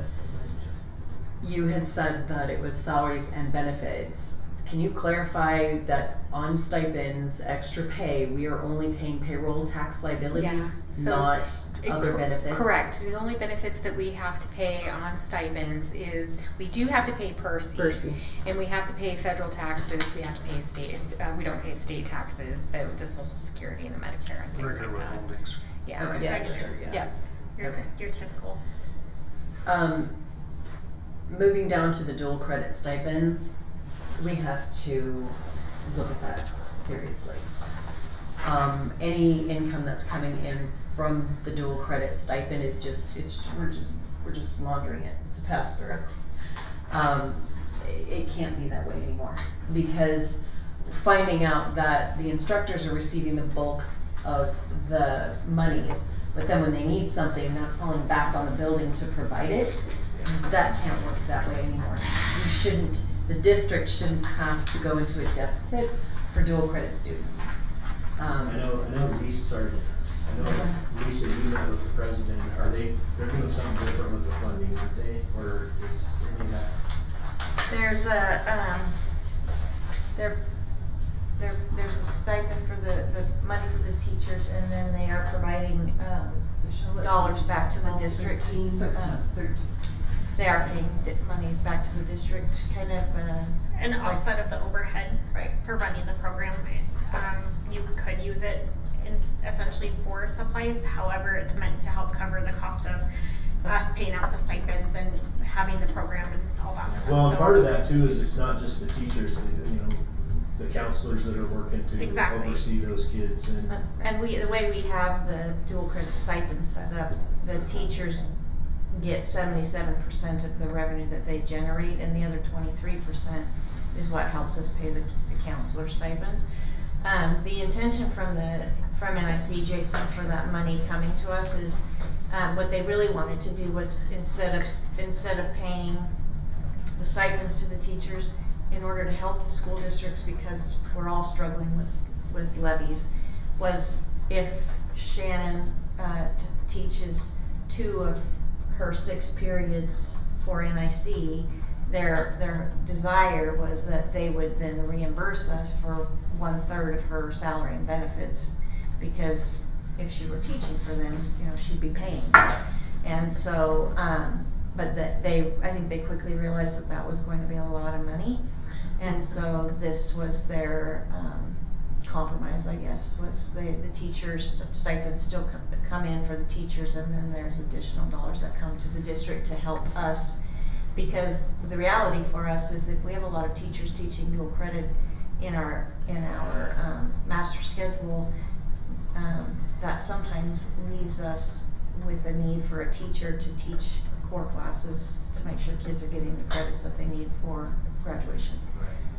you had said that it was salaries and benefits. Can you clarify that on stipends, extra pay, we are only paying payroll tax liabilities, Yeah, so not other benefits? Correct. The only benefits that we have to pay on stipends is, we do have to pay PERSI. And we have to pay federal taxes, we have to pay state, we don't pay state taxes, but the Social Security and the Medicare and things like Regular that. holdings. Yeah. Okay. Regular, Yeah. Yep. Your typical. Moving down to the dual credit stipends, we have to look at that seriously. Any income that's coming in from the dual credit stipend is just, we're just laundering it, it's a pass through. It can't be that way anymore, because finding out that the instructors are receiving the bulk of the monies, but then when they need something, that's falling back on the building to provide it, that can't work that way anymore. The district shouldn't have to go into a deficit for dual credit students. I know Lisa, you met with the president, they're doing something different with the funding, aren't they? Or is any of that? There's a, there's a stipend for the money for the teachers, and then they are providing, dollars back to the district. 13. They are paying money back to the district, kind of, An offset of the overhead, right. for running the program. You could use it essentially for supplies, however, it's meant to help cover the cost of us paying out the stipends and having the program and all that stuff. Well, and So- part of that too is it's not just the teachers, you know, the counselors that are working to Exactly. oversee those kids, and And the way we have the dual credit stipend set up, the teachers get 77% of the revenue that they generate, and the other 23% is what helps us pay the counselor stipends. The intention from NIC, Jason, for that money coming to us is, what they really wanted to do was, instead of paying the stipends to the teachers, in order to help the school districts, because we're all struggling with levies, was if Shannon teaches 2 of her 6 periods for NIC, their desire was that they would then reimburse us for 1/3 of her salary and benefits, because if she were teaching for them, you know, she'd be paying. And so, but I think they quickly realized that was going to be a lot of money, and so this was their compromise, I guess, was the teachers' stipends still come in for the teachers, and then there's additional dollars that come to the district to help us, because the reality for us is, if we have a lot of teachers teaching dual credit in our master schedule, that sometimes leaves us with a need for a teacher to teach core classes to make sure kids are getting the credits that they need for graduation.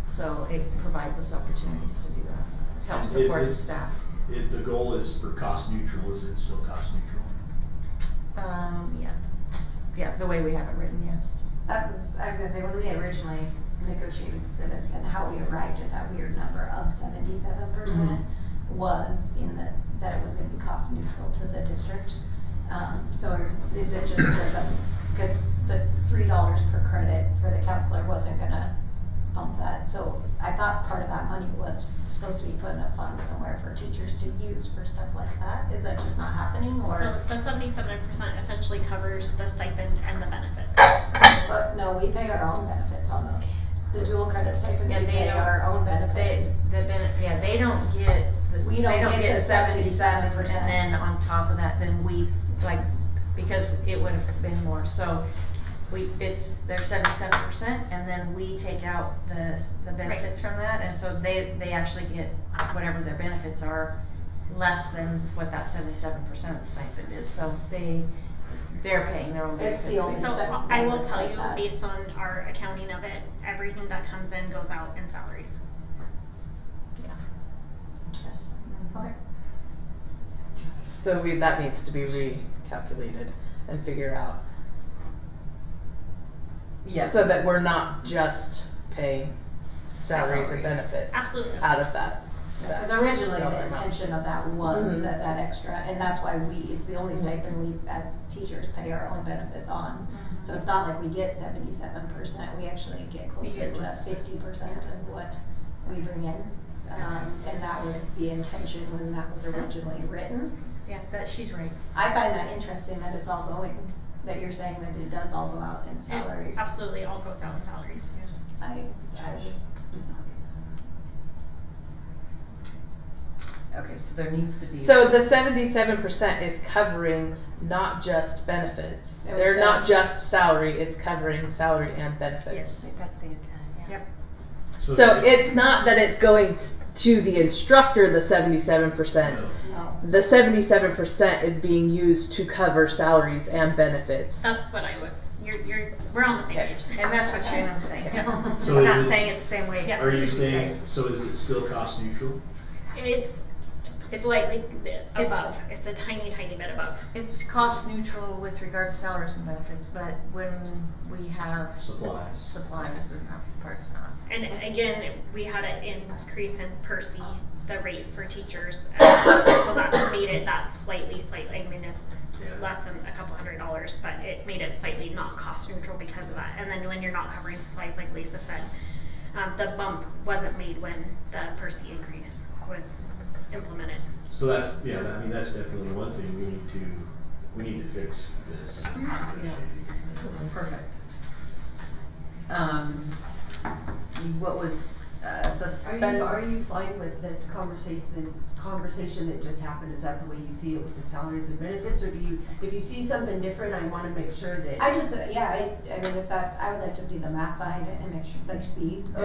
So it provides us opportunities to do that, to help support the staff. the goal is for cost neutral. Is it still cost neutral? Yeah, the way we have it written, yes. I was gonna say, when we originally negotiated this and how we arrived at that weird number of 77% was in that it was gonna be cost neutral to the district. So is it just because the $3 per credit for the counselor wasn't gonna bump that. So I thought part of that money was supposed to be put in a fund somewhere for teachers to use for stuff like that. Is that just not happening, or? So the 77% essentially covers the stipend and the benefits. But no, we pay our own benefits on those. The dual credit stipend, Yeah, we they pay don't- our own benefits. They don't get, We don't get the 77%, 77%. and then on top of that, then we, like, because it would have been more, so they're 77%, and then we take out the benefits from that, and so they actually get whatever their benefits are, less than what that 77% stipend is, so they're paying their own It's benefits. the only So stipend I will that's tell like you, that. based on our accounting of it, everything that comes in goes out in salaries. Interesting. Okay. So that needs to be recalculated and figure out. Yeah. So that we're not just paying salaries and Salaries. benefits Absolutely. out of that. Because originally dollar the amount. intention of that was Mhm. that extra, and that's why it's the only stipend we as teachers pay our own benefits on. So it's not like we get 77%, we actually get closer get to less. 50% of what we bring in. And that was the intention when that was originally written. Yeah, she's right. I find that interesting that it's all going, that you're saying that it does all go out in It salaries. absolutely all goes out in salaries. Okay, so there needs to be. So the 77% is covering not just benefits. It was They're not the- just salary, it's covering salary and benefits. Yes. That's the intent, yeah. Yep. So it's not that it's going to the instructor, the 77%. No. The 77% is being used to cover salaries and benefits. That's what I was, we're on the same Okay. page. And that's what Shannon's saying. She's So is not it- saying it the same way. Yeah. Are you guys. saying, so is it still cost neutral? It's slightly above, it's a tiny, tiny bit above. It's cost neutral with regard to salaries and benefits, but when we have Supplies. supplies, the part's not. And again, we had an increase in Percy, the rate for teachers, so that's made it that slightly, I mean, it's Yeah. less than a couple $100, but it made it slightly not cost neutral because of that. And then when you're not covering supplies, like Lisa said, the bump wasn't made when the Percy increase was implemented. So that's definitely one thing we need to fix this. Perfect. What was suspend? Are you fine with this conversation that just happened? Is that the way you see it with the salaries and benefits, or do you, if you see something different, I wanna make sure that. I just, I mean, if that, I would like to see the math behind it and make sure, because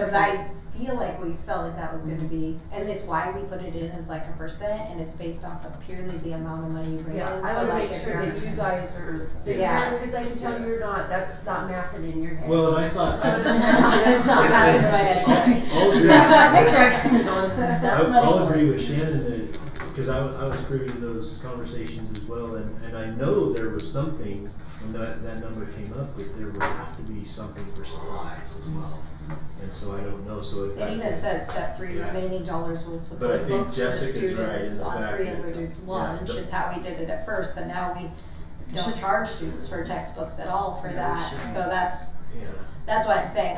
Okay. I feel like we felt like that was gonna be, and it's why we put it in as like a percent, and it's based off of purely the amount of money you bring in. Yeah, I So wanna like make if sure you're- that you guys are, Yeah. because I can tell you're not, that's not mapping in your head. Well, and I thought. It's not math in my head. I'll She's agree. like, "That picture, I can go, that's money I'll for agree it." with Shannon that, because I was privy to those conversations as well, and I know there was something, when that number came up, that there would have to be something for supplies as well. And so I don't know, so if that. It even said step 3, Yeah. remaining dollars will But I support think books for Jessica's right in students the on fact free and that- reduced lunch, yeah, is how we did it at first, but now we don't charge students for textbooks at all for that, so Yeah. that's why I'm saying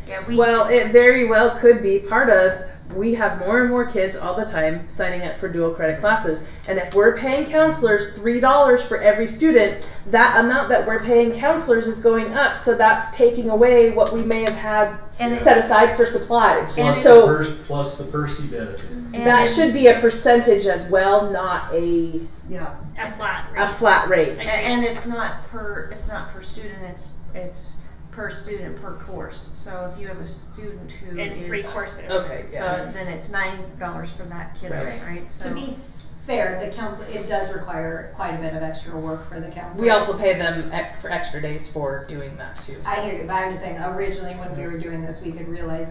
Yeah, Well, it very well could be part of, we have more and more kids all the time signing up for dual credit classes. And if we're paying counselors $3 for every student, that amount that we're paying counselors is going up. So that's taking away what we may have had And set aside for supplies. Plus So plus the Percy benefit. And that it's- should be a percentage as well, not a Yeah. A flat rate. flat rate. And it's not per student, it's per student per course. So if you have a student who In is. 3 courses. Okay, yeah. So then it's $9 for that kid, Right. right? So to be fair, the council, it does require quite a bit of extra work for the counselors. We also pay them for extra days for doing that too. I hear you, but I'm just saying, originally when we were doing this, we could realize,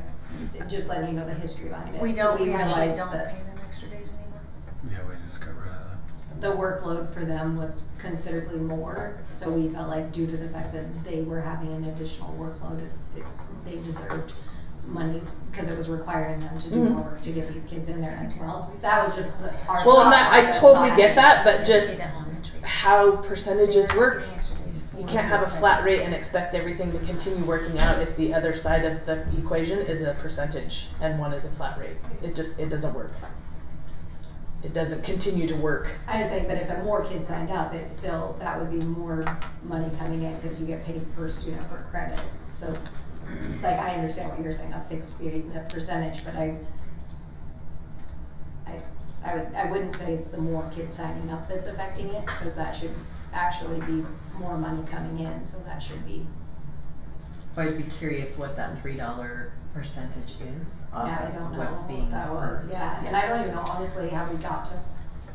just letting you know the history behind it. we actually realized don't pay that them extra days anymore. Yeah, we just got rid of that. the workload for them was considerably more, so we felt like due to the fact that they were having an additional workload, they deserved money, because it was requiring them to do Mhm. more work to get these kids in there as well. That was just Well, and that, I process totally behind get it. that, but just how percentages work. you can't have a flat rate and expect everything to continue working out if the other side of the equation is a percentage and one is a flat rate. It doesn't work. It doesn't continue to work. I just think, but if more kids signed up, it's still, that would be more money coming in, cause you get paid per student per credit. So, like, I understand what you're saying, a fixed fee, a percentage, but I wouldn't say it's the more kids signing up that's affecting it, cause that should actually be more money coming in, so that should be. I'd be curious what that $3 percentage is off Yeah, I of don't know what's being what that was, earned. yeah, and I don't even know honestly how we got to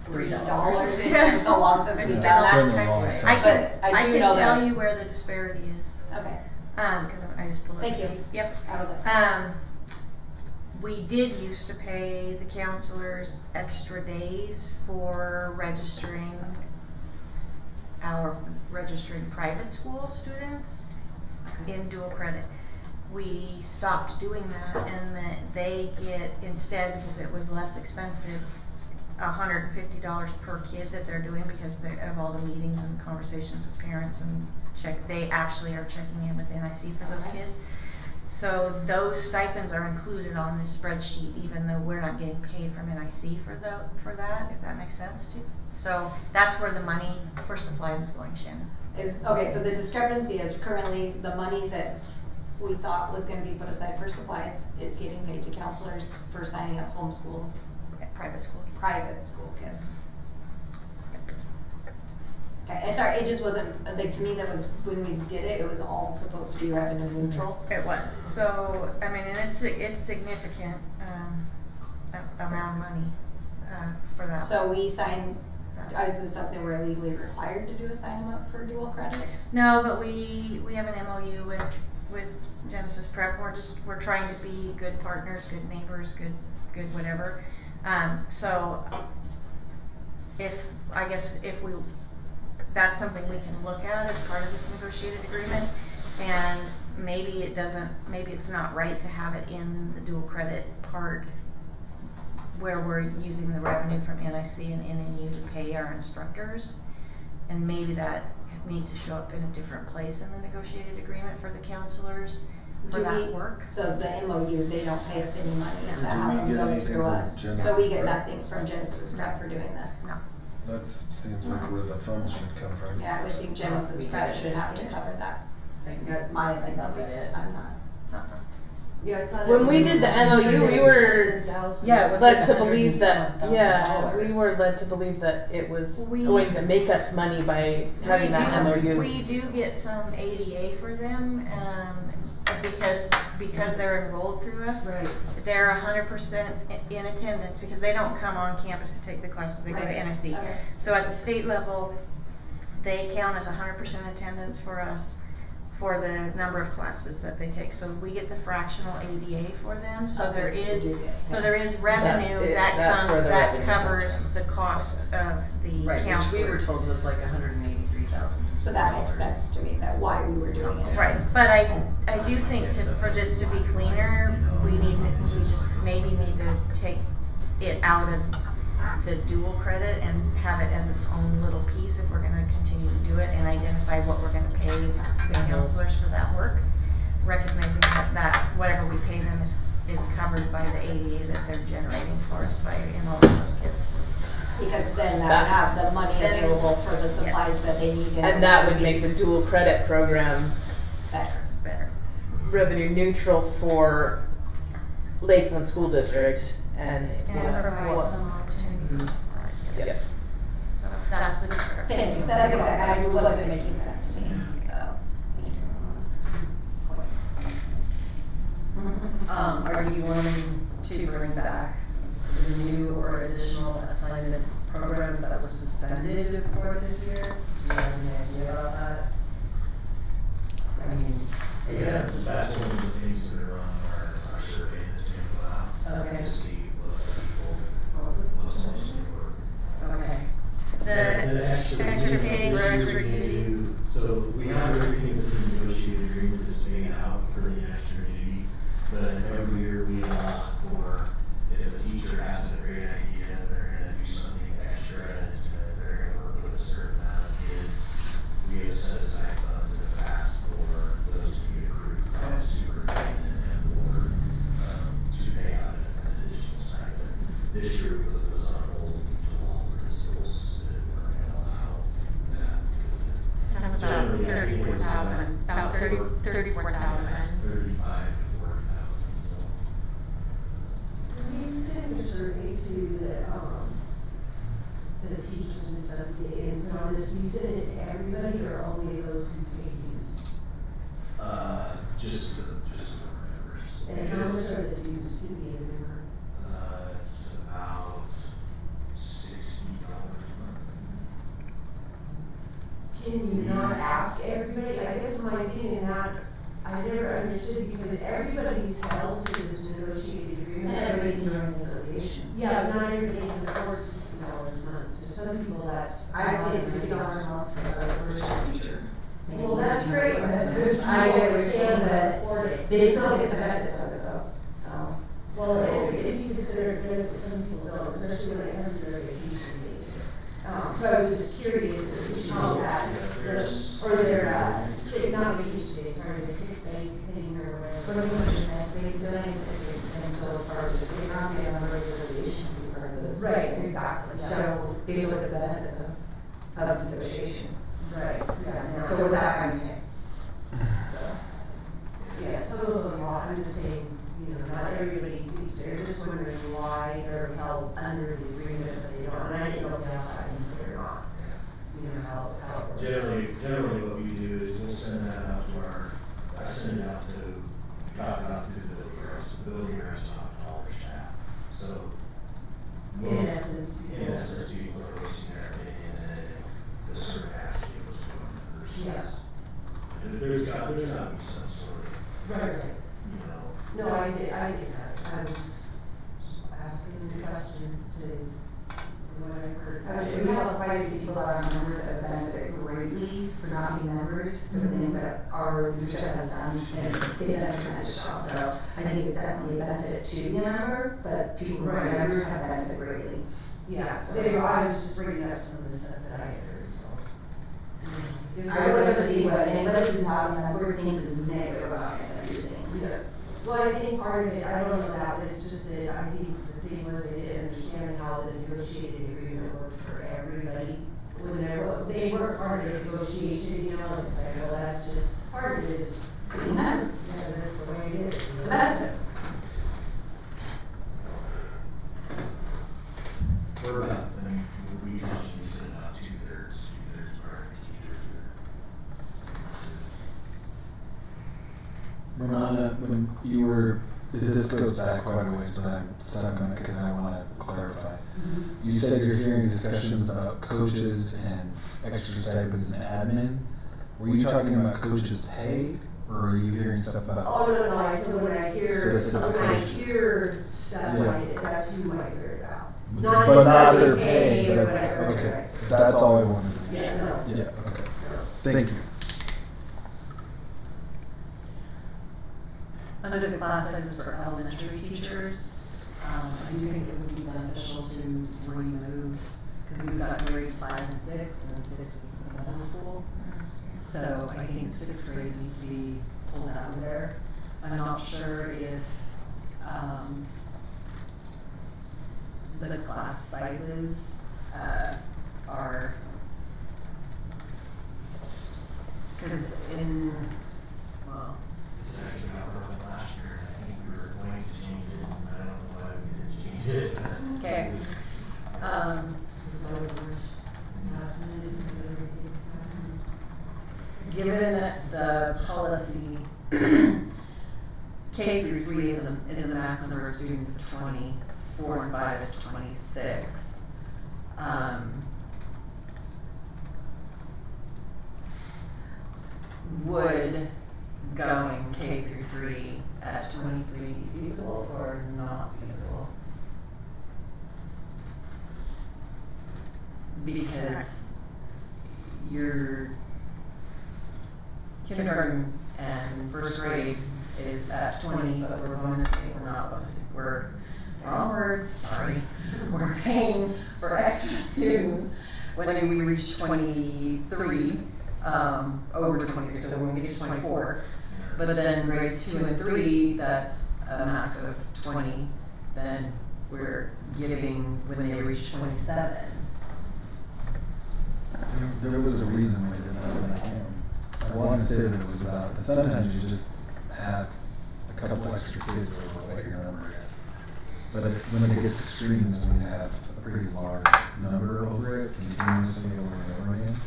$3. $3. It's been so long since we've done that. It's been a long Right. time. But I do know tell that. you where the disparity is, Okay, cause I just pulled it. Thank you. Yep. I will look. We did used to pay the counselors extra days for registering private school students in dual credit. We stopped doing that, and that they get, instead, because it was less expensive, $150 per kid that they're doing because of all the meetings and conversations with parents and they actually are checking in with NIC for those kids. So those stipends are included on this spreadsheet, even though we're not getting paid from NIC for that, if that makes sense to you. So that's where the money for supplies is going, Shannon. Okay, so the discrepancy is currently the money that we thought was gonna be put aside for supplies is getting paid to counselors for signing up homeschool, Private school. kids. Okay, sorry, it just wasn't, like, to me, that was, when we did it, it was all supposed to be revenue neutral. It was. So, I mean, and it's significant, amount of money, for that. So we signed, is this something we're legally required to do, a sign them up for dual credit? No, but we have an MOU with Genesis Prep. We're trying to be good partners, good neighbors, good whatever. So if that's something we can look at as part of this negotiated agreement, and maybe it's not right to have it in the dual credit part where we're using the revenue from NIC and NNU to pay our instructors, and maybe that needs to show up in a different place in the negotiated agreement for the counselors for that work. So the MOU, they don't pay us any money to Do have we them get go anything through from us. Genesis So we get Prep? nothing from Genesis Prep for doing this. No. That seems like where the funds should come from. Yeah, I would think Genesis Prep should have to cover that. My opinion, but I'm not. Yeah, I thought. When we did the MOU, we were Yeah, it was led like to believe that, $101,000. yeah, we were led to believe that it was going to make us money by having that MOU. We do get some ADA for them, because they're enrolled through us. Right. They're 100% in attendance because they don't come on campus to take the classes, they go to Right. NSC. Okay. So at the state level, they count as 100% attendance for us for the number of classes that they take. So we get the fractional ADA for them, so Okay, there so we is, do get- so there is revenue that's where the revenue comes covers from. the cost of the Right, which we were counselor. told was like $183,000. So that makes sense to me, that why we were doing it. Right, but I do think for this to be cleaner, we just maybe need to take it out of the dual credit and have it as its own little piece if we're gonna continue to do it, and identify what we're gonna pay the counselors for that work, recognizing that whatever we pay them is covered by the ADA that they're generating for us by enrolling those kids. Because then that would have the money available for the supplies that they need. And that would make the dual credit program Better. revenue neutral for Lakeland School District and. And provide some opportunities. Yep. So that's the discrepancy. Thank you, that's exactly, I wasn't making sense to me, so. Are you wanting to bring back the new or additional assignments programs that were suspended for this year? Do you have any idea about that? I mean, I guess that's one of the things that are on our survey that's gonna go out. Okay. To see what people, what's supposed to work. okay. The extra pay, extra duty, so we have everything that's in the negotiated agreement that's paid out for the extra duty, but every year we allow for, if a teacher has a great idea and they're gonna do something extra and they're gonna work with a certain amount of kids, we Generally, I think it was, 34,000, about 34,000. 35 to 40,000, so. We sent a survey to the teachers and stuff, and on this, we sent it to everybody or only those who pay dues? Just the members. And how much are the dues to be a member? It's about $60 a month. Can you not ask everybody? I guess my thing in that, I never understood because everybody's held to this negotiated agreement. And everybody can join the association. Yeah, but not everybody can afford $60 a month. To some people, that's. I paid $60 a month since I was a first teacher. Well, that's great, but I get what you're saying, but afford it. they still get the benefits of it though, so. Well, if you consider it benefit, some people don't, especially when it comes to their vacation days. So I was just curious if you know that, or their, sick, not vacation days, sorry, the sick bank thing or For whatever. the commission, they donate sick leave, and so part of the sick around the member of the association, be part of the. Right, exactly, yeah. So they still get the benefit of the negotiation. Right, yeah. So without having to pay. Yeah, some of them are, I'm just saying, you know, not everybody thinks, they're just wondering why they're held under the agreement, but they don't, and I didn't know if that or not. You know, how it works. Generally what we do is we'll send that out to I send it out to, talk about to the building grounds. The building grounds talk to all their staff. So. In essence. People are voicing their opinion and the certain attitude goes to our members. Yes. There's got to be some sort of, Right. you know. No, I did that. I was just asking the question to what I heard. I would say we have quite a few people that are members that have benefited greatly for not being members, for the things that our leadership has done, and they've done a tremendous job. So I think it's definitely a benefit to be a member, but people who are members have benefited greatly. Yeah, so I was just bringing up some of the stuff that I heard, so. I would like to see what anybody who's not a member thinks is negative about any of these things. Yeah. Well, I think part of it, I don't know that, but it's just that I think the thing was they didn't understand how the negotiated agreement worked for everybody. When they weren't part of the negotiation, you know, it's like, well, that's just part of it is. Yeah. Yeah, that's the way it is. You know? Benefit. We're about, I mean, we usually send about two-thirds are teachers. When you were, this goes back quite a ways, but I'm stuck on it because I want to clarify. You said you're hearing discussions about coaches and extra stipends and admin. Were you talking about coaches' pay, or are you hearing stuff about? Oh, no, I said when I hear, Specific coaches. stuff Yeah. like that, that's who I hear it about. But Not not necessarily their pay pay, or but, whatever. okay, that's all I wanted to make Yeah, sure. no. Yeah, okay, thank you. Under the class sizes for elementary teachers, I do think it would be beneficial to remove, because we've got grades 5 and 6, and 6 is in the middle school. So I think 6th grade needs to be pulled out of there. I'm not sure if, the class sizes, are, because well, It's actually not really last year, I think we were going to change it, and I don't know why we didn't change it. okay. Given the policy, K through 3 is a max number of students of 20, 4 and 5 is 26. Would going K through 3 at 23 be feasible or not feasible? Because your kindergarten and first grade is at 20, but we're not bonusing, wrong word, sorry. We're paying for extra students when we reach 23, over 23, so when we get to 24. But then grades 2 and 3, that's a max of 20, then we're giving when they reach 27. There was a reason we did that when I came. want to say that it was about, and sometimes you just have a couple extra kids over what your number is. But when it gets extreme is when you have a pretty large number over it, continuously over and over again.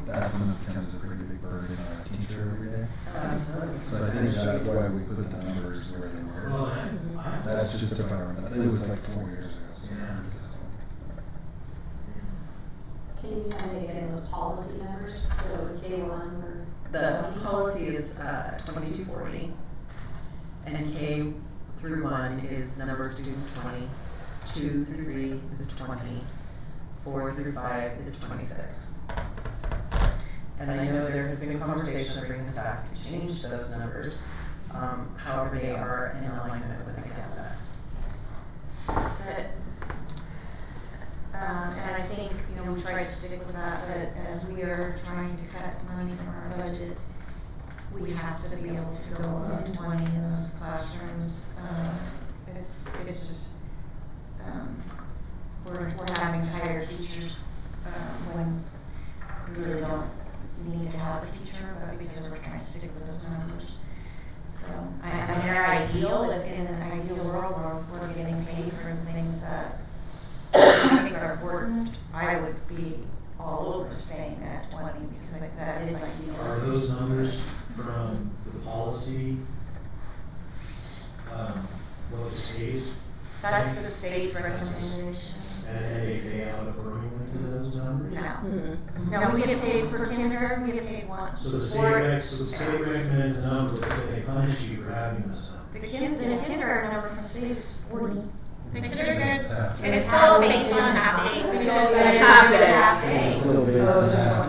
That's when it becomes a pretty big burden on a teacher every day. Absolutely. So I think that's why we put the numbers where they Well, were. That's just if I remember, it was like 4 years ago, so. Can you tell me again those policy numbers? So it was K1 or? The policy is 2240, and K through 1 is number of students 20, 2 through 3 is 20, 4 through 5 is 26. And I know there has been conversation of bringing us back to change those numbers, however they are in alignment with the agenda. And I think, we try to stick with that, but as we are trying to cut money from our budget, we have to be able to go up to 20 in those classrooms. It's just, we're having to hire teachers, when we really don't need to have a teacher, but because we're trying to stick with those numbers. So, I mean, if in an ideal world, we're getting paid for the things that I think are important, I would be all over staying at 20 because that is ideal. Are those numbers from the policy, what the state? That's the state's recommendation. And they pay out accordingly to those numbers? No. No, we get paid for kindergarten, we get paid once. So the state recommends a number, but they punish you for having those numbers. The kindergarten number from the state is 40. The kindergarten, and it's still based on half day. Half day. It's still based on half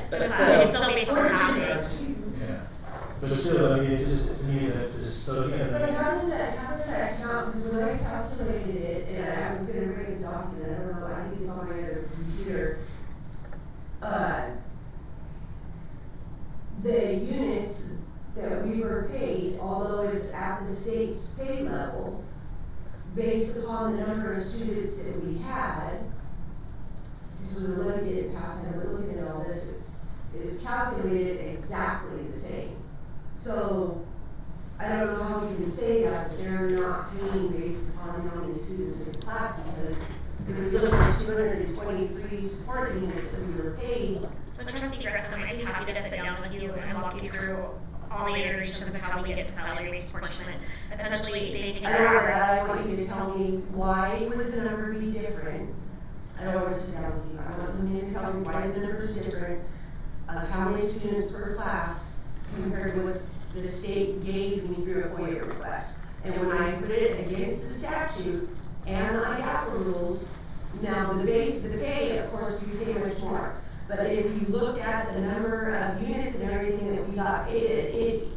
But it's still based on half day. Yeah. But still, I mean, it just, to me, that just, so again. But how does that count? Because when I calculated it, and I was gonna bring a document, I don't know, I think it's on my other computer. The units that we were paid, although it's at the state's pay level, based upon the number of students that we had, because we were looking at past and we're looking at all this, is calculated exactly the same. So, I don't know how we can say that, but they're not paying based upon how many students in the class, because if we look at 223 support units that we were paid. So Trustee Grissom, I'd be happy to sit down with you and walk you through all the iterations of how we get to salary-based apportionment. Essentially, they take I don't want that, I want you to tell me why would the number be different? I don't want to sit down with you, I want somebody to tell me why the number is different, how many students per class compared to what the state gave me through a FOIA request. And when I put it against the statute and the IDAPA rules, now the pay, of course, you pay much more. But if you look at the number of units and everything that we got, it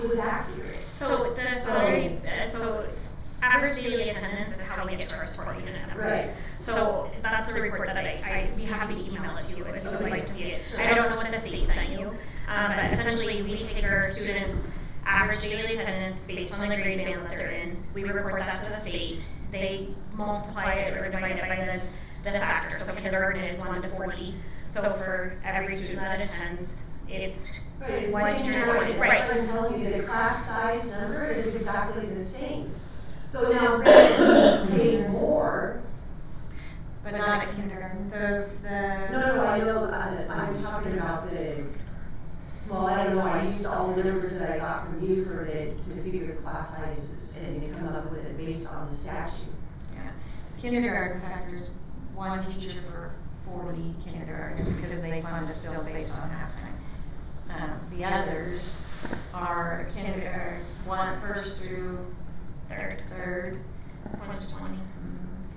was accurate. So the salary, so average daily attendance is how we get to our support unit numbers. Right. So that's the report that I'd be happy to email it to you if you would like to see it. I don't know what the state sent you, but essentially we take our students' average daily attendance based on the grade band that they're in. We report that to the state. They multiply it or divide it by the factor. So kindergarten is 1 to 40. So for every student that attends, it's Right, it's one the same teacher. number. Right. That's what I'm telling you, the class size number is exactly the same. So now, granted, we pay more. But not at kindergarten. No, I know, I'm talking about well, I don't know, I used all the numbers that I got from you to figure class sizes and to come up with it based on the statute. Yeah. Kindergarten factors 1 teacher for 40 kindergartners because they fund it still based on halftime. The others are kindergarten, 1st through third, 1 to 20,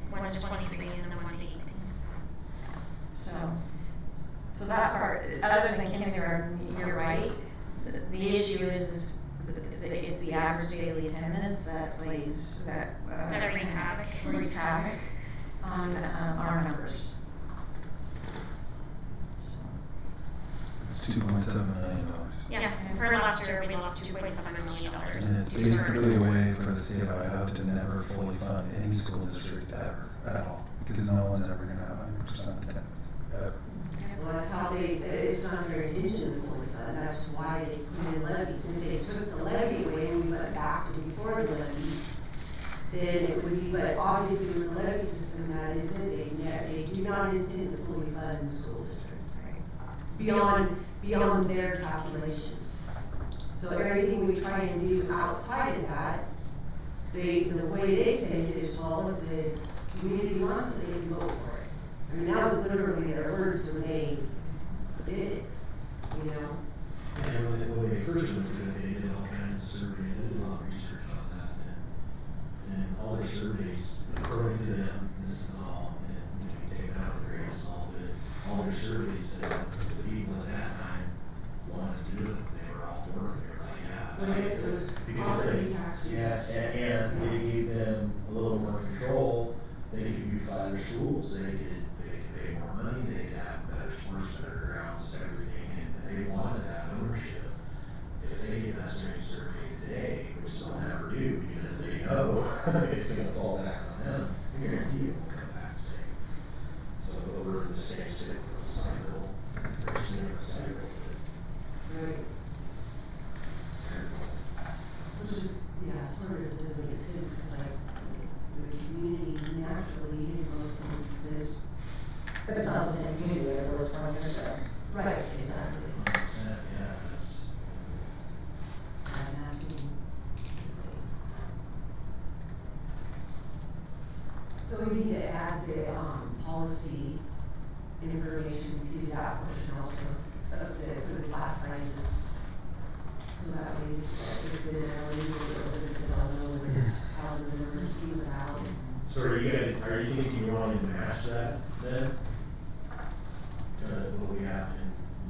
1 to 23, and then 1 to 18. So that part, other than kindergarten, you're right. The issue is it's the average daily attendance that wreaks havoc on our numbers. It's $2.7 million. Yeah, and for last year we lost $2.7 million. And it's basically a way for the state of Idaho to never fully fund any school district ever, at all, because no one's ever gonna have 100% attendance, ever. Well, that's how it's not their intention of the fully fund, that's why they put in levies. If they took the levy away and we went back to before the levy, then it would be, but obviously with the levy system, that isn't, they do not intend to fully fund the school districts. Beyond their calculations. So everything we try and do outside of that, the way they say it is, well, if the community wants it, they can vote for it. I mean, that was literally their words when they did it, you know? And when they first went to it, they did all kinds of surveys, they did a lot of research on that, and all their surveys, according to them, this is all, and you take that with a grain of salt, but all their surveys said that the people at that time wanted to do it, they were all for it, they were like, yeah. Well, I guess it was Because property taxes. yeah, and they gave them a little more control, they could beautify their schools, they could pay more money, they could have better sports, better grounds, everything, and they wanted that ownership. If they get that same survey today, which they'll never do because they know it's gonna fall back on them, I guarantee it will come back the same. So we're in the same cycle, or similar cycle. Right. It's terrible. Which is, yeah, sort of doesn't make sense, because like, the community naturally, in most instances. But it's not the same community as it was 20 years ago. Right, exactly. Yeah, that's. And that being the same. So we need to add the, policy information to that portion also of for the class sizes. So that way, it's in our how the numbers came about. So are you thinking you want to match that then? What we have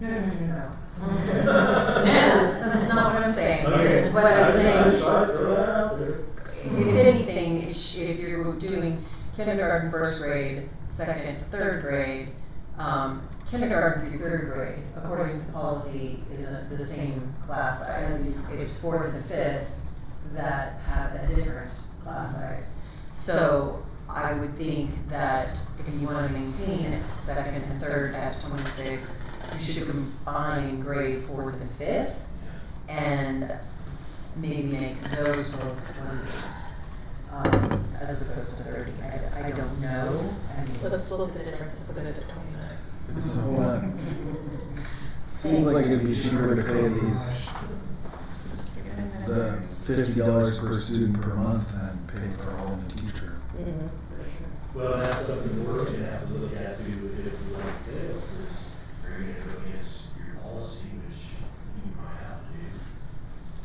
in? No. That's not what I'm saying. Okay. What I'm saying, Throw that out there. if anything, if you're doing kindergarten, first grade, second, third grade, kindergarten through third grade, according to the policy, is the same class size. It's fourth and fifth that have a different class size. So I would think that if you want to maintain second and third at 26, you should combine grade fourth and fifth and maybe make those both 28, as opposed to 30. I don't know. I mean, Let's split the difference and put it at 29. It's a whole lot. Seems like it'd be cheaper to pay the $50 per student per month than pay for a whole new teacher. Mm-hmm. Well, that's something we're gonna have to look at too, if we like this, is are you gonna go against your policy, which you might have to do,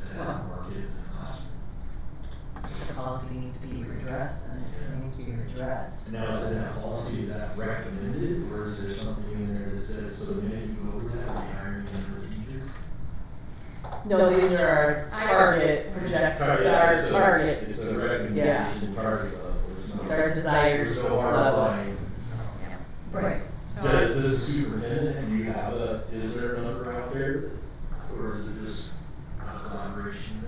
to have more kids in the classroom. the policy needs to be redressed, and it needs to be redressed. Now, is that policy, is that recommended, or is there something in there that says, so the minute you go over that, we hire you another teacher? No, these are our target project, our target. It's a recommendation target level, it's not. It's our desired There's no hard level. line. Right. Does the superintendent, do you have is there a number out there, or is it just a collaboration?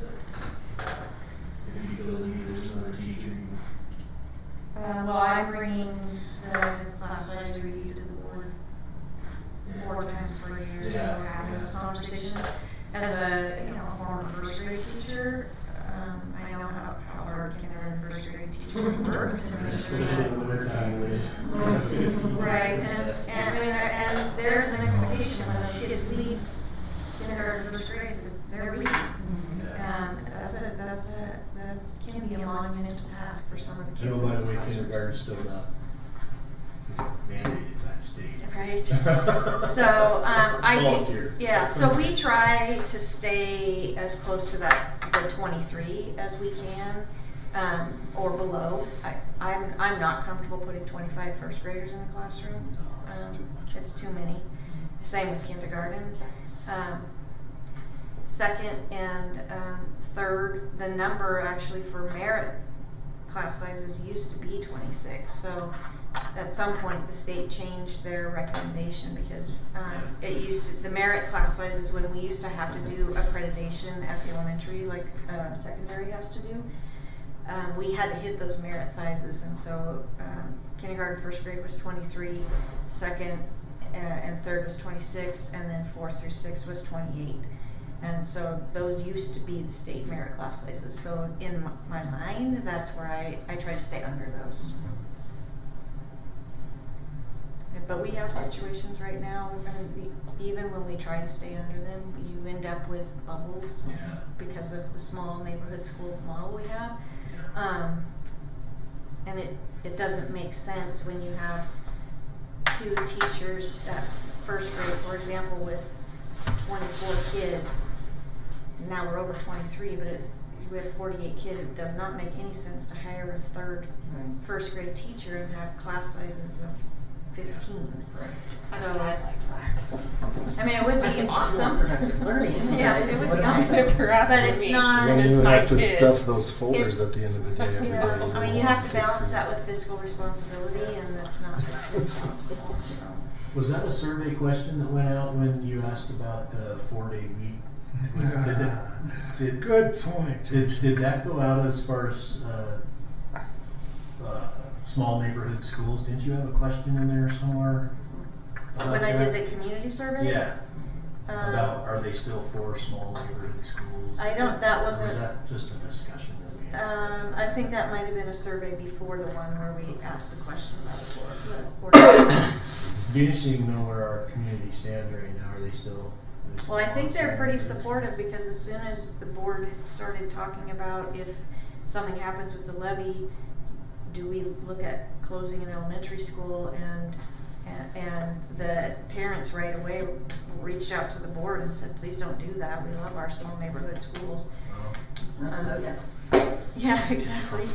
If you feel the need, there's another teacher, Well, I'm bringing the class size review to the board 4 times per year, so Yeah. we're having this conversation. As a, former first grade teacher, I know how hard kindergarten first grade teachers work to make sure especially in the that. winter time when. Right, and there's an expectation when those kids leave kindergarten first grade, that they're leaving. That's can be a monumental task for some of the kids. No, by the way, kindergarten's still not mandated by the state. Right. So, Volunteer. so we try to stay as close to the 23 as we can, or below. I'm not comfortable putting 25 first graders in the classroom. It's too many. Same with kindergarten. Second and third, the number actually for merit class sizes used to be 26. So at some point the state changed their recommendation because the merit class sizes, when we used to have to do accreditation at the elementary like secondary has to do, we had to hit those merit sizes, and so kindergarten first grade was 23, second and third was 26, and then 4th through 6th was 28. And so those used to be the state merit class sizes. So in my mind, that's where I try to stay under those. But we have situations right now, and even when we try to stay under them, you end up with bubbles because of the small neighborhood school model we have. And it doesn't make sense when you have 2 teachers at first grade, for example, with 24 kids. Now we're over 23, but we have 48 kids. It does not make any sense to hire a third first grade teacher and have class sizes of 15. Right. So I like that. I mean, it would be awesome. Productive learning. Yeah, it would be awesome. But it's And not. then you my have to kid. stuff those folders It's- at the end of the day every day. Yeah, I mean, you want have to balance 15. that with fiscal responsibility, and that's not fiscal responsible. So. Was that a survey question that went out when you asked about the 4-day week? Good point. Did that go out as far as small neighborhood schools? Didn't you have a question in there somewhere? about When I that? did the community survey? Yeah, about are they still for small neighborhood schools? I don't, that Or was wasn't, that just a discussion that we had? I think that might have been a survey before the one where we asked the question about the Be interesting to know where our community stands right now. Are they still? Well, I think they're on pretty standards? supportive, because as soon as the board started talking about if something happens with the levy, do we look at closing an elementary school, and the parents right away reached out to the board and said, please don't do that. We love our small neighborhood schools. Yes. Yeah, exactly,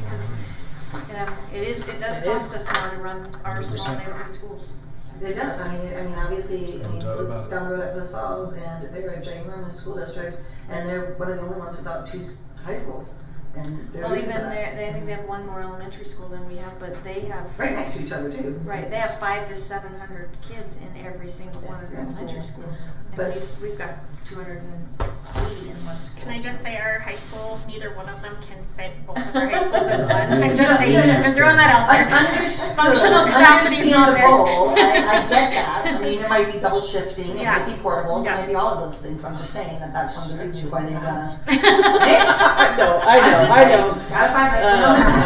because it does cost us more to run our small 100%. neighborhood schools. It does, I mean, obviously, No doubt look about it. down the road at Post Falls, and they're a ginormous school district, and they're one of the only ones without 2 high schools, and there's Well, reason even for that. I think they have one more elementary school than we have, but they have. Right next to each other too. Right, they have 500 to 700 kids in every single one of their elementary schools. And But- we've got 280 in one school. Can I just say our high school, neither one of them can fit both of our high schools in one. I'm just saying, I'm throwing that out there. Understood, Functional capacity's not there. understandable, I get that, I mean, it might be double shifting, it Yeah. might be portables, it Yeah. might be all of those things, but I'm just saying that that's one of the reasons why they wanna. No, I'm just I saying, know. Gotta find, like, I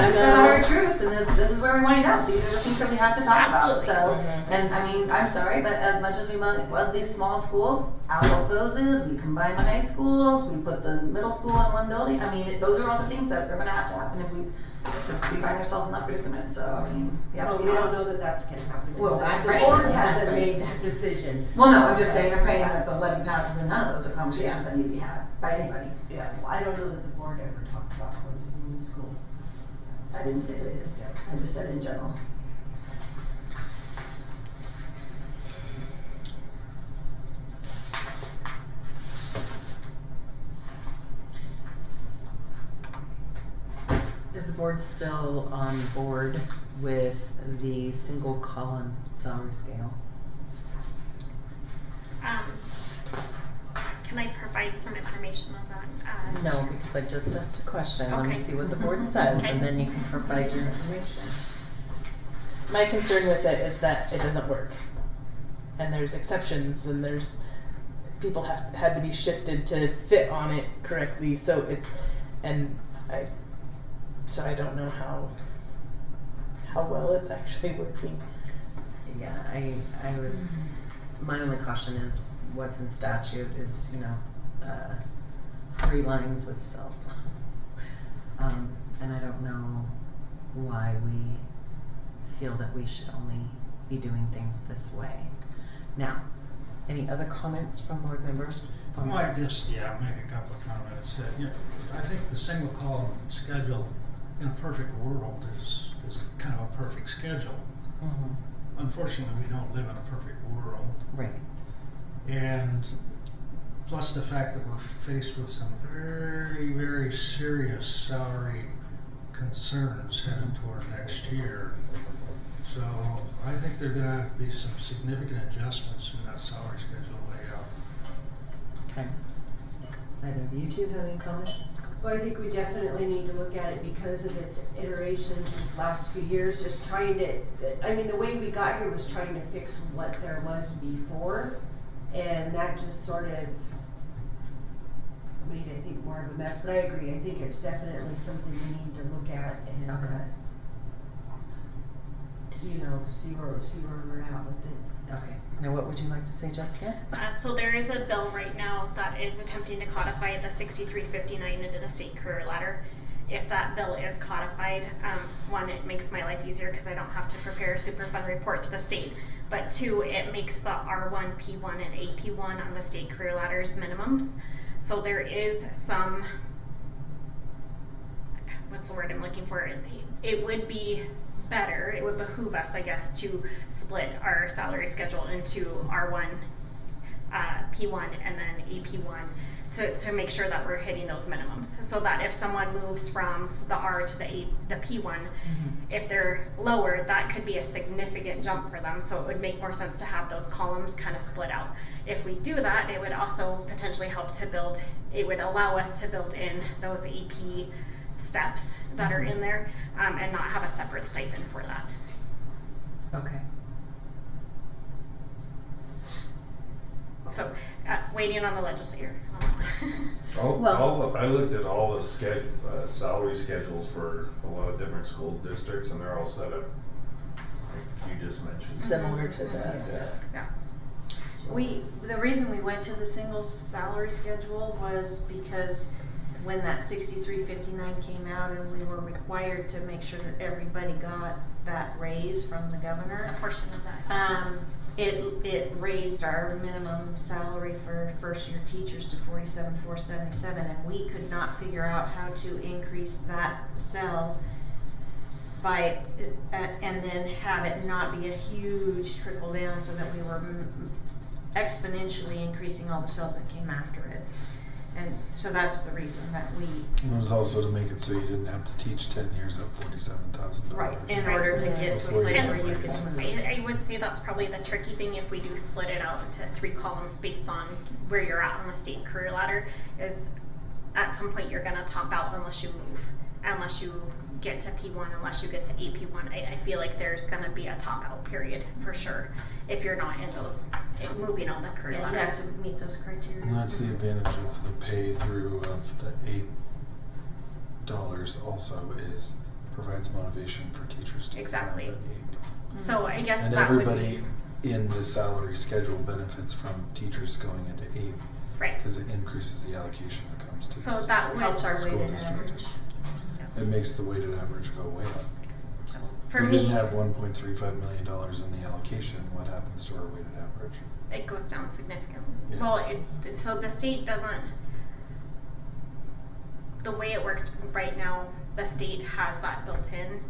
this is the know. hard truth, and this is where we wind up, these are the things that we have to talk about, Absolutely. so. And I mean, I'm sorry, but as much as we love these small schools, Alamo closes, we combine the high schools, we put the middle school in one building, I mean, those are all the things that are gonna have to happen if we find ourselves in that predicament, so, I mean, we have Well, to we be don't honest. know that that's gonna happen. Well, I'm The praying board it doesn't hasn't happen. made that decision. Well, no, I'm just saying, I'm praying that the levy passes, and none of those are conversations that need to be had by anybody. Yeah, well, I don't know that the board ever talked about closing the school. I didn't say they did, I just said in general. Is the board still on board with the single column salary scale? Can I provide some information on that? No, because I just asked a question. Let me Okay. see what the board says, Okay. and then you can provide your information. My concern with it is that it doesn't work. And there's exceptions, and there's, people had to be shifted to fit on it correctly, so I don't know how well it's actually working. Yeah, I was, my only caution is what's in statute is, 3 lines with cells. And I don't know why we feel that we should only be doing things this way. Now, any other comments from board members? I might just, make a couple of comments. I think the single column schedule in a perfect world is kind of a perfect schedule. Mhm. Unfortunately, we don't live in a perfect world. Right. And plus the fact that we're faced with some very, very serious salary concerns heading toward next year. So I think there are gonna be some significant adjustments in that salary schedule layout. Okay. Either of you two have any comments? Well, I think we definitely need to look at it because of its iterations these last few years, just trying to, I mean, the way we got here was trying to fix what there was before, and that just sort of made, I think, more of a mess, but I agree, I think it's definitely something we need to look at and, you know, see where we're at with it. Okay. Now, what would you like to say, Jessica? So there is a bill right now that is attempting to codify the 6359 into the state career ladder. If that bill is codified, one, it makes my life easier because I don't have to prepare a Superfund report to the state. But two, it makes the R1, P1, and AP1 on the state career ladders minimums. So there is some, what's the word I'm looking for? It would be better, it would behoove us, I guess, to split our salary schedule into R1, P1, and then AP1 to make sure that we're hitting those minimums. So that if someone moves from the R to the P1, if they're lower, that could be a significant jump for them. So it would make more sense to have those columns kind of split out. If we do that, it would also potentially help to build, it would allow us to build in those AP steps that are in there and not have a separate stipend for that. Okay. So waiting on the legislature. I looked at all the salary schedules for a lot of different school districts, and they're all set up like you just mentioned. Similar to that. Yeah. The reason we went to the single salary schedule was because when that 6359 came out and we were required to make sure that everybody got that raise from the governor. A portion of that. It raised our minimum salary for first year teachers to $47,477, and we could not figure out how to increase that cell by and then have it not be a huge trickle down so that we were exponentially increasing all the cells that came after it. And so that's the reason that we. It was also to make it so you didn't have to teach 10 years at $47,000. Right, in order to get to a place where you can move. I would say that's probably the tricky thing if we do split it out into 3 columns based on where you're at on the state career ladder, is at some point you're gonna top out unless you move, unless you get to P1, unless you get to AP1. I feel like there's gonna be a top out period for sure if you're not in those, moving on the career ladder. You have to meet those criteria. And that's the advantage of the pay through of the $8 also is provides motivation for teachers to Exactly. come at 8. So I guess And that everybody would be, in the salary schedule benefits from teachers going into 8 right. because it increases the allocation that comes to So this that would Helps our school weighted district. average. It makes the weighted average go way up. For we me, didn't have $1.35 million in the allocation. What happens to our weighted average? it goes down significantly. Yeah. Well, so the state doesn't, the way it works right now, the state has that built in.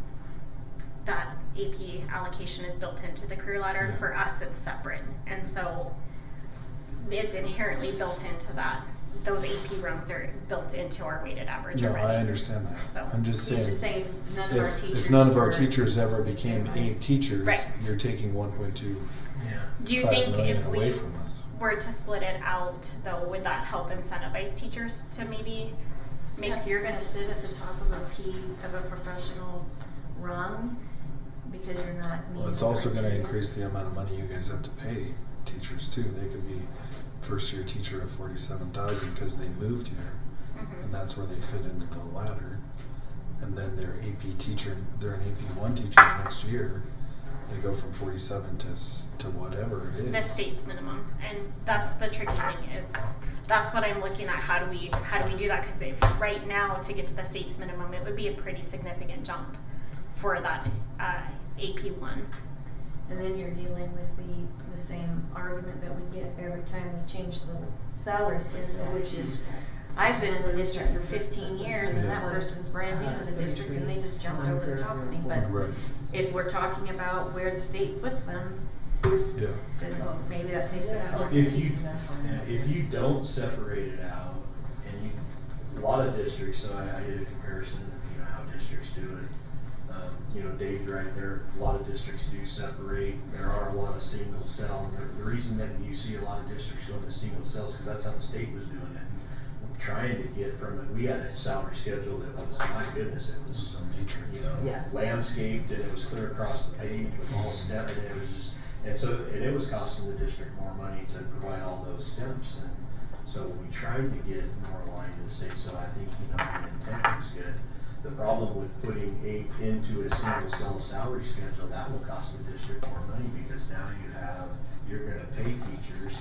That AP allocation is built into the career ladder. Yeah. For us, it's separate. And so it's inherently built into that. Those AP rungs are built into our weighted average No, already. I understand that. So I'm just He's saying, just saying none of our teachers. if none of our were teachers ever became incentivized. 8 teachers, Right. you're taking 1.25 Do you think if away we from us. were to split it out, though, would that help incentivize teachers to maybe make? If you're gonna sit at the top of a professional rung, because you're not meeting. Well, it's the also going to criteria. increase the amount of money you guys have to pay teachers too. They could be first year teacher at $47,000 because they moved here, Mhm. and that's where they fit into the ladder. And then they're AP teacher, they're an AP1 teacher next year. They go from 47 to whatever it is. The state's minimum, and that's the tricky thing is, that's what I'm looking at. How do we do that? Because if right now to get to the state's minimum, it would be a pretty significant jump for that AP1. And then you're dealing with the same argument that we get every time we change the salary schedule, which is, I've been in the district for 15 years and that person's brand new to the district and they just jumped over the top of me. But Right. if we're talking about where the state puts them, Yeah. then maybe that takes it out. If you don't separate it out, and a lot of districts, so I did a comparison, how districts do it. Dave's right there, a lot of districts do separate. There are a lot of single cell, and the reason that you see a lot of districts going to single cells, because that's how the state was doing it. trying to get from it, we had a salary schedule that was, my goodness, it was, a matrix. you know, Yeah. landscaped, and it was clear across the page with all step, and it was just, and it was costing the district more money to provide all those steps, and so we tried to get more aligned to the state, so I think, you know, the intent was good. The problem with putting APE into a single cell salary schedule, that will cost the district more money, because now you're gonna pay teachers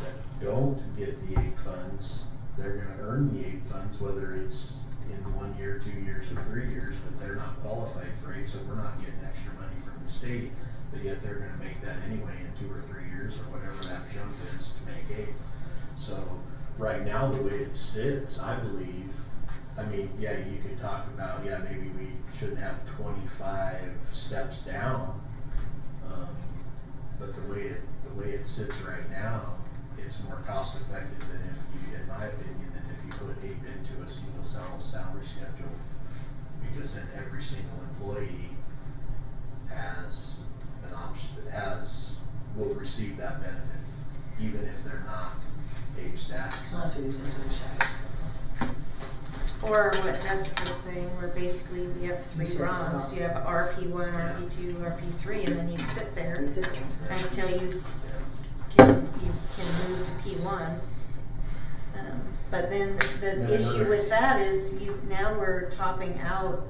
that don't get the APE funds. They're gonna earn the APE funds, whether it's in 1 year, 2 years, or 3 years, but they're not qualified for APE, so we're not getting extra money from the state, but yet they're gonna make that anyway in 2 or 3 years, or whatever that jump is to make APE. So, right now, the way it sits, I believe, I mean, yeah, you could talk about, yeah, maybe we shouldn't have 25 steps down, but the way it sits right now, it's more cost effective than if you, in my opinion, than if you put APE into a single cell salary schedule, because then every single employee has an option, will receive that benefit, even if they're not APE status. Unless we do some sort of shadows. Or what Jessica's saying, where basically we have You 3 sit rungs, top. you have RP1, RP2, RP3, and then you sit there You sit there. until you can move to P1. But then Then the issue another- with that is now we're topping out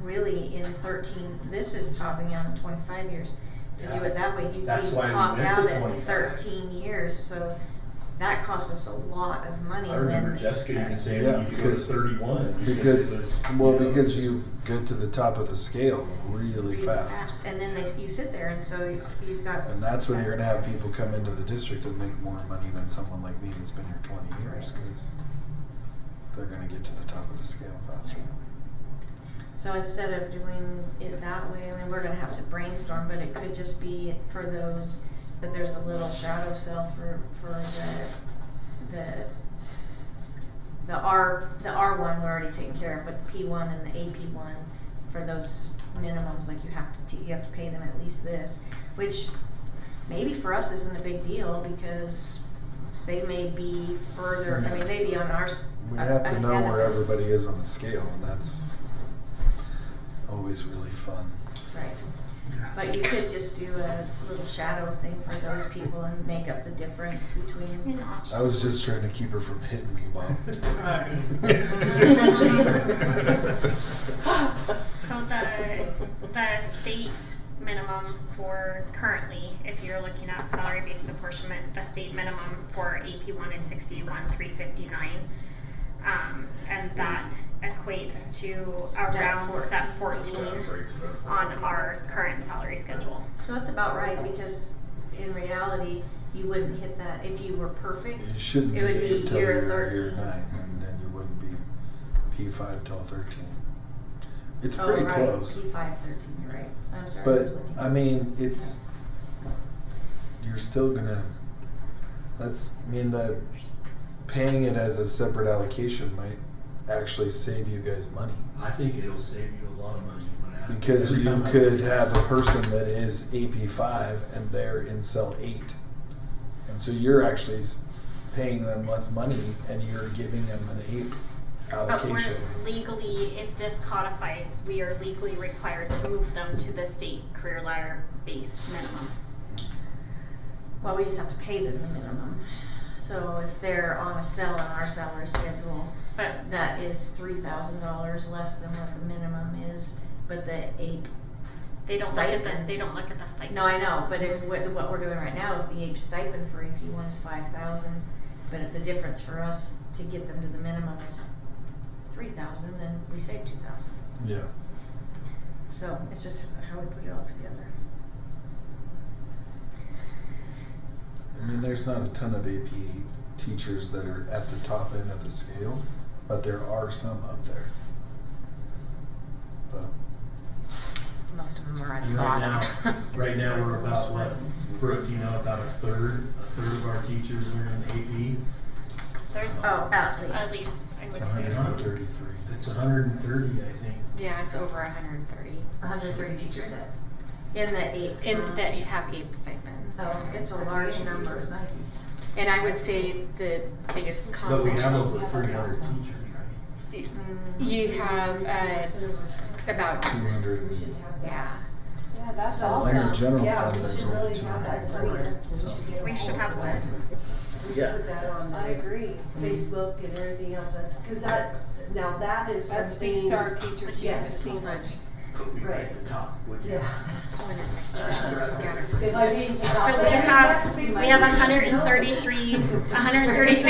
really in 13, this is topping out in 25 years. To do it that way, you That's why we top went to out at 25. 13 years, so that costs us a lot of money. I remember when- Jessica even saying Yeah, we need to go to because- 31. Because, it was, well, you know, because it was- you get to the top of the scale really fast. And then you sit there, and so you've got. And that's when you're gonna have people come into the district and make more money than someone like me that's been here 20 years, cause they're gonna get to the top of the scale faster. So instead of doing it that way, I mean, we're gonna have to brainstorm, but it could just be for those, that there's a little shadow cell for the R1 we're already taking care of, but the P1 and the AP1 for those minimums, like you have to pay them at least this, which maybe for us isn't a big deal because they may be further, I mean, they be on ours. We have to know where everybody is on the scale, and that's always really fun. Right. But you could just do a little shadow thing for those people and make up the difference between. I was just trying to keep her from hitting me, Bob. So the state minimum for currently, if you're looking at salary-based apportionment, the state minimum for AP1 is 61,359, and that equates to around step 14 on our current salary schedule. So that's about right, because in reality, you wouldn't hit that if you were perfect. You shouldn't be It would be 8 till year year 13. 9, and then you wouldn't be P5 till 13. It's Oh, pretty right, close. P5, 13, you're right. I'm sorry, I But, was looking. I mean, you're still gonna, that paying it as a separate allocation might actually save you guys money. I think it'll save you a lot of money when it happens. Because Every you time I could look at have a person that is AP5 and they're in cell 8. And so you're actually paying them less money and you're giving them an APE But allocation. we're legally, if this codifies, we are legally required to move them to the state career ladder base minimum. Well, we just have to pay them the minimum. So if they're on a cell on our salary schedule, But that is $3,000 less than what the minimum is, but the APE. they don't look at stipend- the stipend. No, I know, but if, what we're doing right now, if the APE stipend for AP1 is 5,000, but if the difference for us to get them to the minimum is 3,000, then we save 2,000. Yeah. So it's just how we put it all together. I mean, there's not a ton of AP teachers that are at the top end of the scale, but there are some up there. But Most of them are at the Right bottom. right now, we're about what, Brooke, you know, about a third of our teachers are in AP. So there's Oh, at least. at least, I it's would say. 133. It's 130, I think. Yeah, it's over 130. 130 teachers at. In the APE. In that you have APE stipends. Oh, It's a large number. And I would say the biggest But we have concentration. over 300 teachers, right? You have about 200. yeah. Yeah, that's So in the general Yeah, fund, we there's should only really have that 200. somewhere. We should have one. We should Yeah. put that on. I agree. Facebook and everything else, cause now that is That something. speaks to our teachers being Yes. distinguished. Put me Right. at the top, wouldn't you? Yeah. So we have 133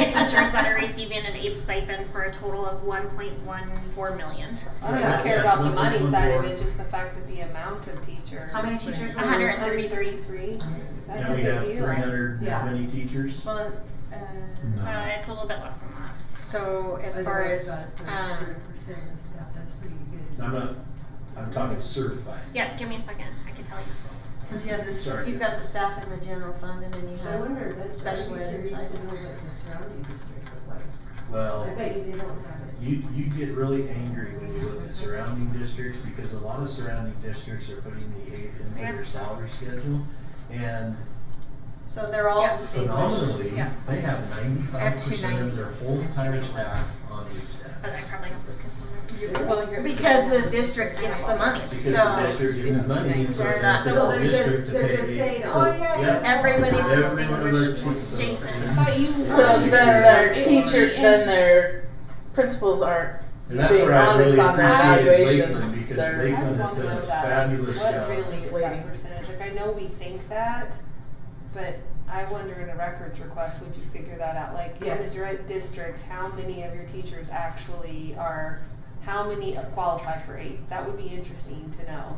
teachers that are receiving an APE stipend for a total of 1.14 million. I don't Yeah, care yeah, about it's the money 1.14. side of it, just the fact that the amount of teachers. How many teachers were 133. That's a And we big have deal. 300, Yeah. how many teachers? Well, No. It's a little bit less than that. So as far as 30% of staff, that's pretty good. I'm talking certified. Yeah, give me a second, I can tell you. cause you have this, Sorry. you've got the staff in the general fund and then you So I have wonder, that's special very ed curious inside. to know what the surrounding districts look like. Well, I bet you they don't have it. you get really angry when you look at surrounding districts, because a lot of surrounding districts are putting the APE into Yeah. their salary schedule. And So they're all Yeah. distinguished. phenomenally, Yeah. they have 95% of their whole entire staff on APE But staff. I probably have Lucas on there. well, you're Because the district gets the money, Because the so district gets the money, and so they're it not- benefits so the they're district just- to they're pay just APE. saying, So, "Oh, yeah, everybody's every one of their distinguished. teachers- Jason. So then their teacher, then their principals aren't And that's being where I honest really on their appreciate evaluations. Lakeland, because They're- I Lakeland has wanna done know a that. fabulous What job. really is Inflating. that percentage? Like, I know we think that, but I wonder in a records request, would you figure that out? Like, in the Yes. direct districts, how many of your teachers actually how many qualify for APE? That would be interesting to know.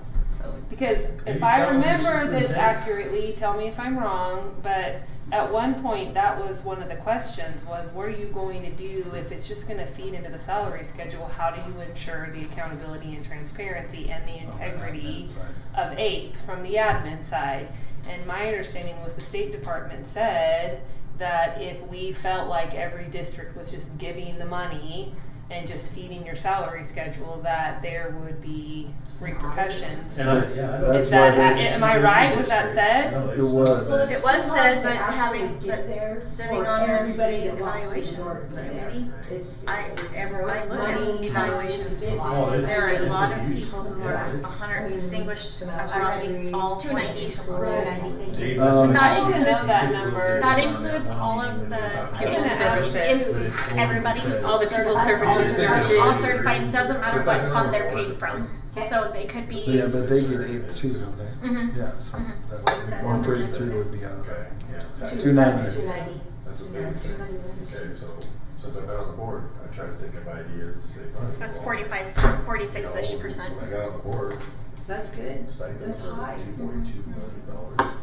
Because Maybe if I tell them the remember this superintendent. accurately, tell me if I'm wrong, but at one point, that was one of the questions was, what are you going to do if it's just gonna feed into the salary schedule? How do you ensure the accountability and transparency and the integrity of APE from the admin side? And my understanding was the State Department said that if we felt like every district was just giving the money and just feeding your salary schedule, that there would be repercussions. And I don't- That's Is that, why they- am I right? Was that said? No, It it's was. not. It was said, but To actually having, get but there sitting for on the everybody state that wants to evaluation in order to get there. committee, It's I look at money, evaluations. time, Oh, it's- There are a it's lot of huge. people who Yeah, are it's- 100 distinguished, Master's already degree, all 290. 22 schools. Dave, Um, that's I what wanna know that people number. did That on includes one all meeting of when the they were talking pupil about it. services. But It's only everybody. because- all the pupil All services. certified, all certified, doesn't matter what fund they're paid from. Okay. So they could be. Yeah, but they get APE too, don't they? Mhm. Yeah, so Mhm. that's 133 would be on. Okay, yeah. 290. 290. That's a big thing. Okay, so since I've been on the board, I try to think of ideas to save money. That's Well, 46-ish you percent. know, When I got on the board, That's good. stipends That's were high. $2.2 million.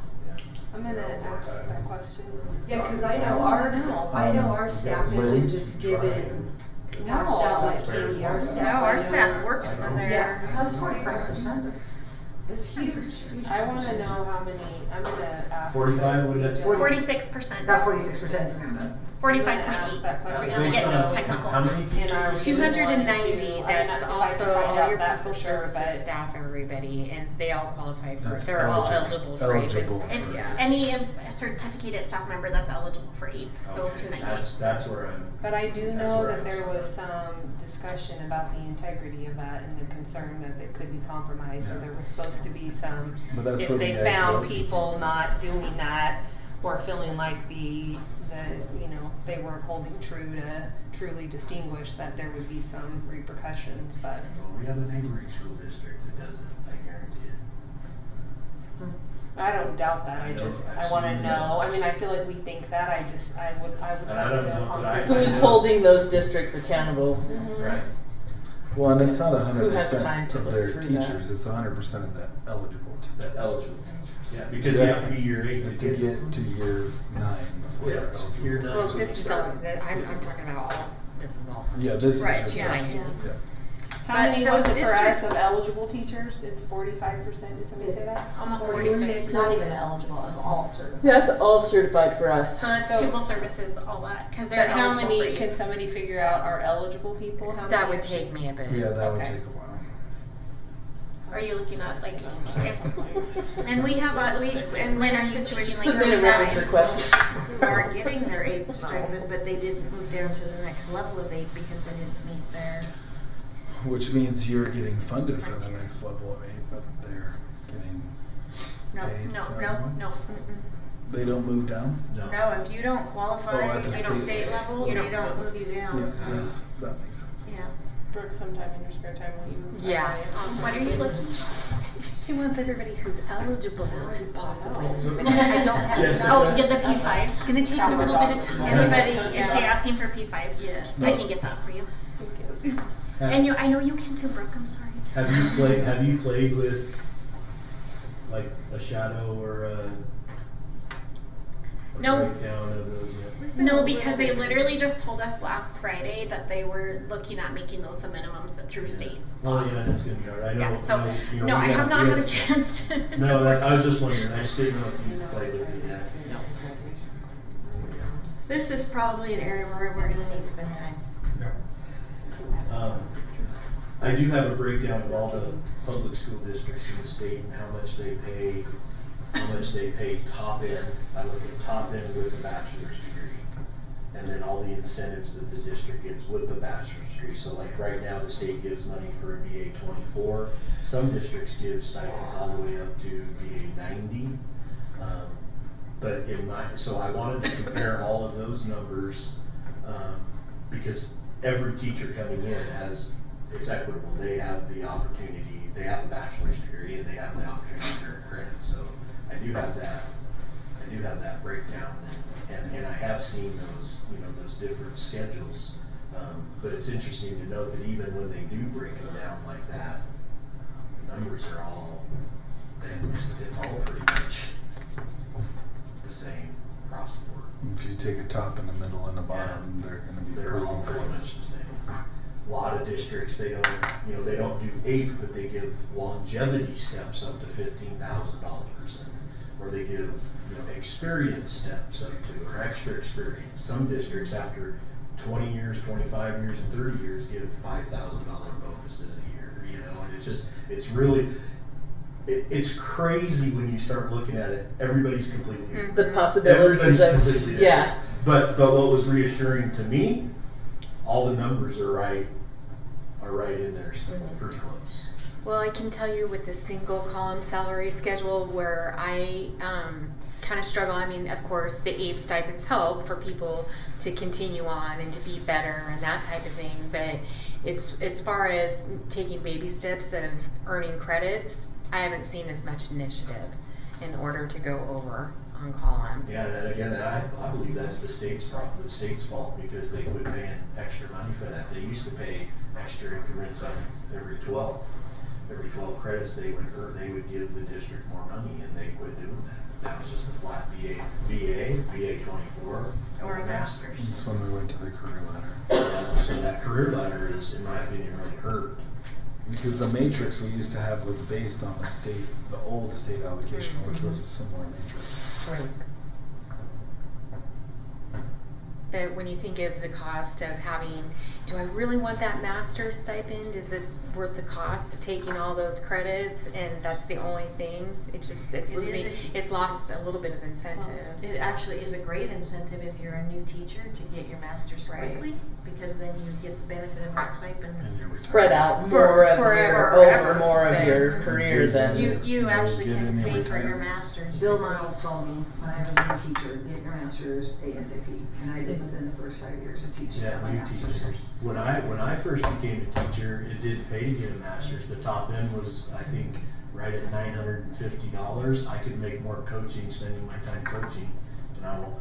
I'm gonna ask that question. Yeah, cause I know our staff isn't just given, passed out like candy, our staff. No, our I know- staff works for Yeah, their. That's 45%. it's huge. I wanna know how many, I'm gonna ask. 45 would that- 46%. About 46% from them. 45.8. that That's question. We'll based get on technical. how many In our teachers? 290, that's if I also can find all out your that pupil for sure, services but- staff, everybody, and they all qualify for, That's they're all eligible. eligible for APE. Eligible. It's Yeah. any certificated staff member that's eligible for APE, so Okay, 290. that's where I'm. But I do That's know where that I there was. was some discussion about the integrity of that and the concern that it could be compromised, so Yeah. there was supposed to be some, But that's if where they the found idea- people not doing that or feeling like you know, they weren't holding true to truly distinguish, that there would be some repercussions, but. Well, we have a neighboring school district that does it, I guarantee it. I don't doubt that, I know, I I've wanna seen know, that. I mean, I feel like we think that, I would And I like to don't know know, how but I- many. Who's holding those districts accountable? Mhm. Right. Well, and it's not Who has time 100% to of look their through teachers, it's 100% of the eligible teachers. The eligible. Yeah, because you have to be year 8 To get to year 9 before Yeah, you're so eligible. year 9. Well, this is all, I'm talking about all, this is all. Yeah, this is. Right, yeah. 290. Yeah. How But many was those it for us districts- of eligible teachers? It's 45%, did somebody say that? Almost 46, 46. not even eligible, of all certified. Yeah, that's all certified for us. So that's So- pupil services, all that, because they're But how eligible for many, APE. can somebody figure out are eligible people? How That many? would take me a bit. Yeah, that would Okay. take a while. Are you looking at like, and we have and in our situation like. Submit a reference request. Who are getting their APE stipend, but they didn't move down to the next level of APE because they didn't meet their. Which means you're getting funded for the next level of aid, but they're getting No, paid. no, to- no, no. Mm-mm. They don't move down? No. No, if you don't Oh, qualify at the at the state- state level, You they don't don't move you down, Yeah, so. that makes sense. Yeah. Brooke, sometime in your spare time, will you? Yeah. What are you looking for? She wants everybody who's eligible to possibly. I don't have, Jessica? oh, get the P5s. It's gonna take a little bit of time. Anybody, Is she yeah. asking for P5s? Yes. I can get that for you. Have- And I know you can too, Brooke, I'm sorry. Have you played with like a shadow or a No. breakdown of those yet? No, because they literally just told us last Friday that they were looking at making those the minimums through state. Well, yeah, that's gonna be hard. I know. Yeah, so, you know, no, we I got- have not we had a got- chance to. No, work. I was just wondering. I just didn't know if you played with it yet. No. This is probably an area where we're gonna need to spend time. I do have a breakdown of all the public school districts in the state and how much they pay top end. I look at top end with a bachelor's degree. And then all the incentives that the district gets with the bachelor's degree. So like right now, the state gives money for a BA 24. Some districts give stipends all the way up to BA 90. But so I wanted to compare all of those numbers because every teacher coming in it's equitable. They have the opportunity, they have a bachelor's degree and they have the opportunity to earn credit. So I do have that breakdown and I have seen those different schedules. But it's interesting to note that even when they do break them down like that, the numbers are all, it's all pretty much the same across the board. If you take a top and a middle and a bottom, they're gonna be They're all pretty pretty much the same. A lot of districts, they don't do APE, but they give longevity steps up to $15,000, or they give experience steps up to, or extra experience. Some districts after 20 years, 25 years, and 30 years give $5,000 bonuses a year. And it's really. It's crazy when you start looking at it. Everybody's completely different. The possibilities Everybody's of, completely different. yeah. But what was reassuring to me, all the numbers are right in there, pretty close. Well, I can tell you with the single column salary schedule where I kind of struggle. I mean, of course, the APE stipends help for people to continue on and to be better and that type of thing. But it's as far as taking baby steps of earning credits, I haven't seen as much initiative in order to go over on columns. Yeah, and again, I believe that's the state's problem, the state's fault, because they quit paying extra money for that. They used to pay extra increments on every 12 credits they would give the district more money, and they quit doing that. Now it's just a flat BA 24, Or a master's. That's when we went to the career ladder. So that career ladder is, in my opinion, really hurt. Because the matrix we used to have was based on the old state allocation, which was a similar matrix. Right. But when you think of the cost of do I really want that master's stipend? Is it worth the cost of taking all those credits? And that's the only thing. It's lost a little bit of incentive. Well, it actually is a great incentive if you're a new teacher to get your master's Right. quickly, because then you get the benefit of that stipend. And you Spread out more forever, more of but your career than. You actually get can any pay for retirement. your master's. Bill Miles told me when I was a new teacher, get your master's ASAP, and I did within the first 5 years of teaching. Yeah, got my new master's. teachers. When I first became a teacher, it did pay to get a master's. The top end was, I think, right at $950. I could make more coaching, spending my time coaching, and I love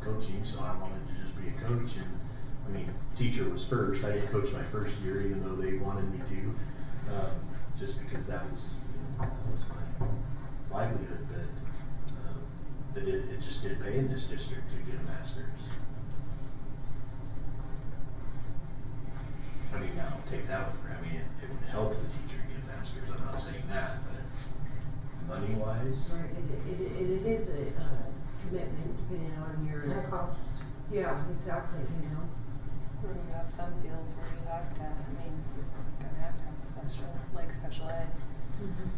coaching, so I wanted to just be a coach. And I mean, teacher was first. I didn't coach my first year, even though they wanted me to, just because that was my livelihood. But it just did pay in this district to get a master's. I mean, now take that with, I mean, it would help the teacher get a master's. I'm not saying that, but money-wise, Right, it is a commitment depending on your. At a cost. Yeah, exactly, You have some fields where you have to, you're gonna have to have special ed.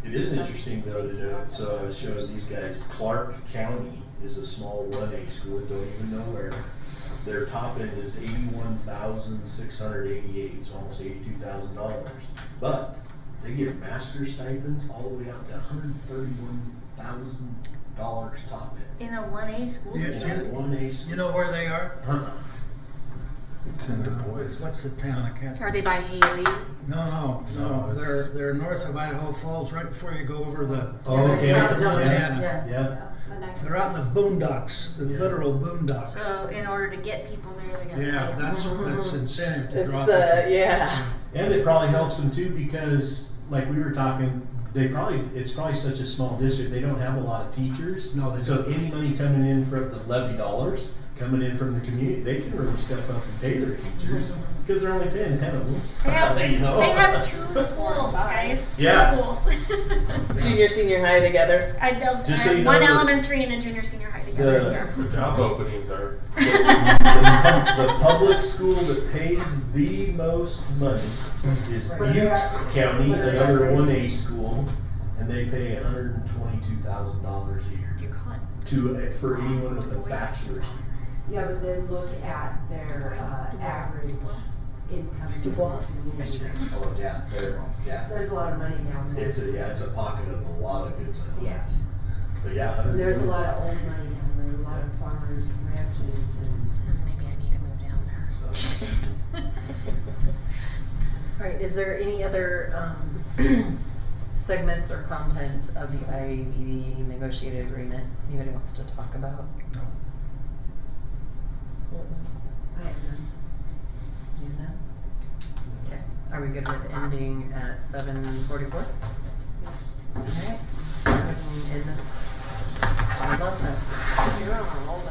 It is interesting though to note, so I was showing these guys, Clark County is a small 1A school, don't even know where. Their top end is $81,688, it's almost $82,000. But they give master stipends all the way out to $131,000 top end. In a 1A school Yeah, In district? a 1A school. You know where they are? It's in Du Bois. What's the town? I can't. Are they by Haley? No, No, it's- they're north of Idaho Falls, right before you go over the. Oh, okay. South of Montana. Yeah. Yeah. They're out in the boondocks, the Yeah. literal boondocks. So in order to get people there, they gotta pay. Yeah, that's incentive to It's, drop. yeah. And it probably helps them too because, like we were talking, it's probably such a small district, they don't have a lot of teachers. No, they So don't. any money coming in from the levy dollars, coming in from the community, they can really step up and pay their teachers, because they're only paying 10 of them. They have, You know? they have 2 schools, guys. 2 Yeah. schools. Junior, senior high together. I don't, Just so you one know that- elementary and a junior senior high together The- here. The job openings are. The public school that pays the most money is Butte County, another 1A school, and they pay $122,000 a year Do you call it? for anyone with a bachelor's degree. Yeah, but then look at their, average income. in the Dubois? community. Oh, yeah, yeah. There's a lot of money down there. It's a pocket of a lot of good money. Yeah, But yeah. and there's a lot of old money down there, a lot of farmers and ranches and. Maybe I need to move down there. So, All right, is there any other segments or content of the IBB negotiated agreement anybody wants to talk about? No. I have none. You know? Okay, are we good with ending at 7:44? Yes. Alright, in this love fest. You're on a roll.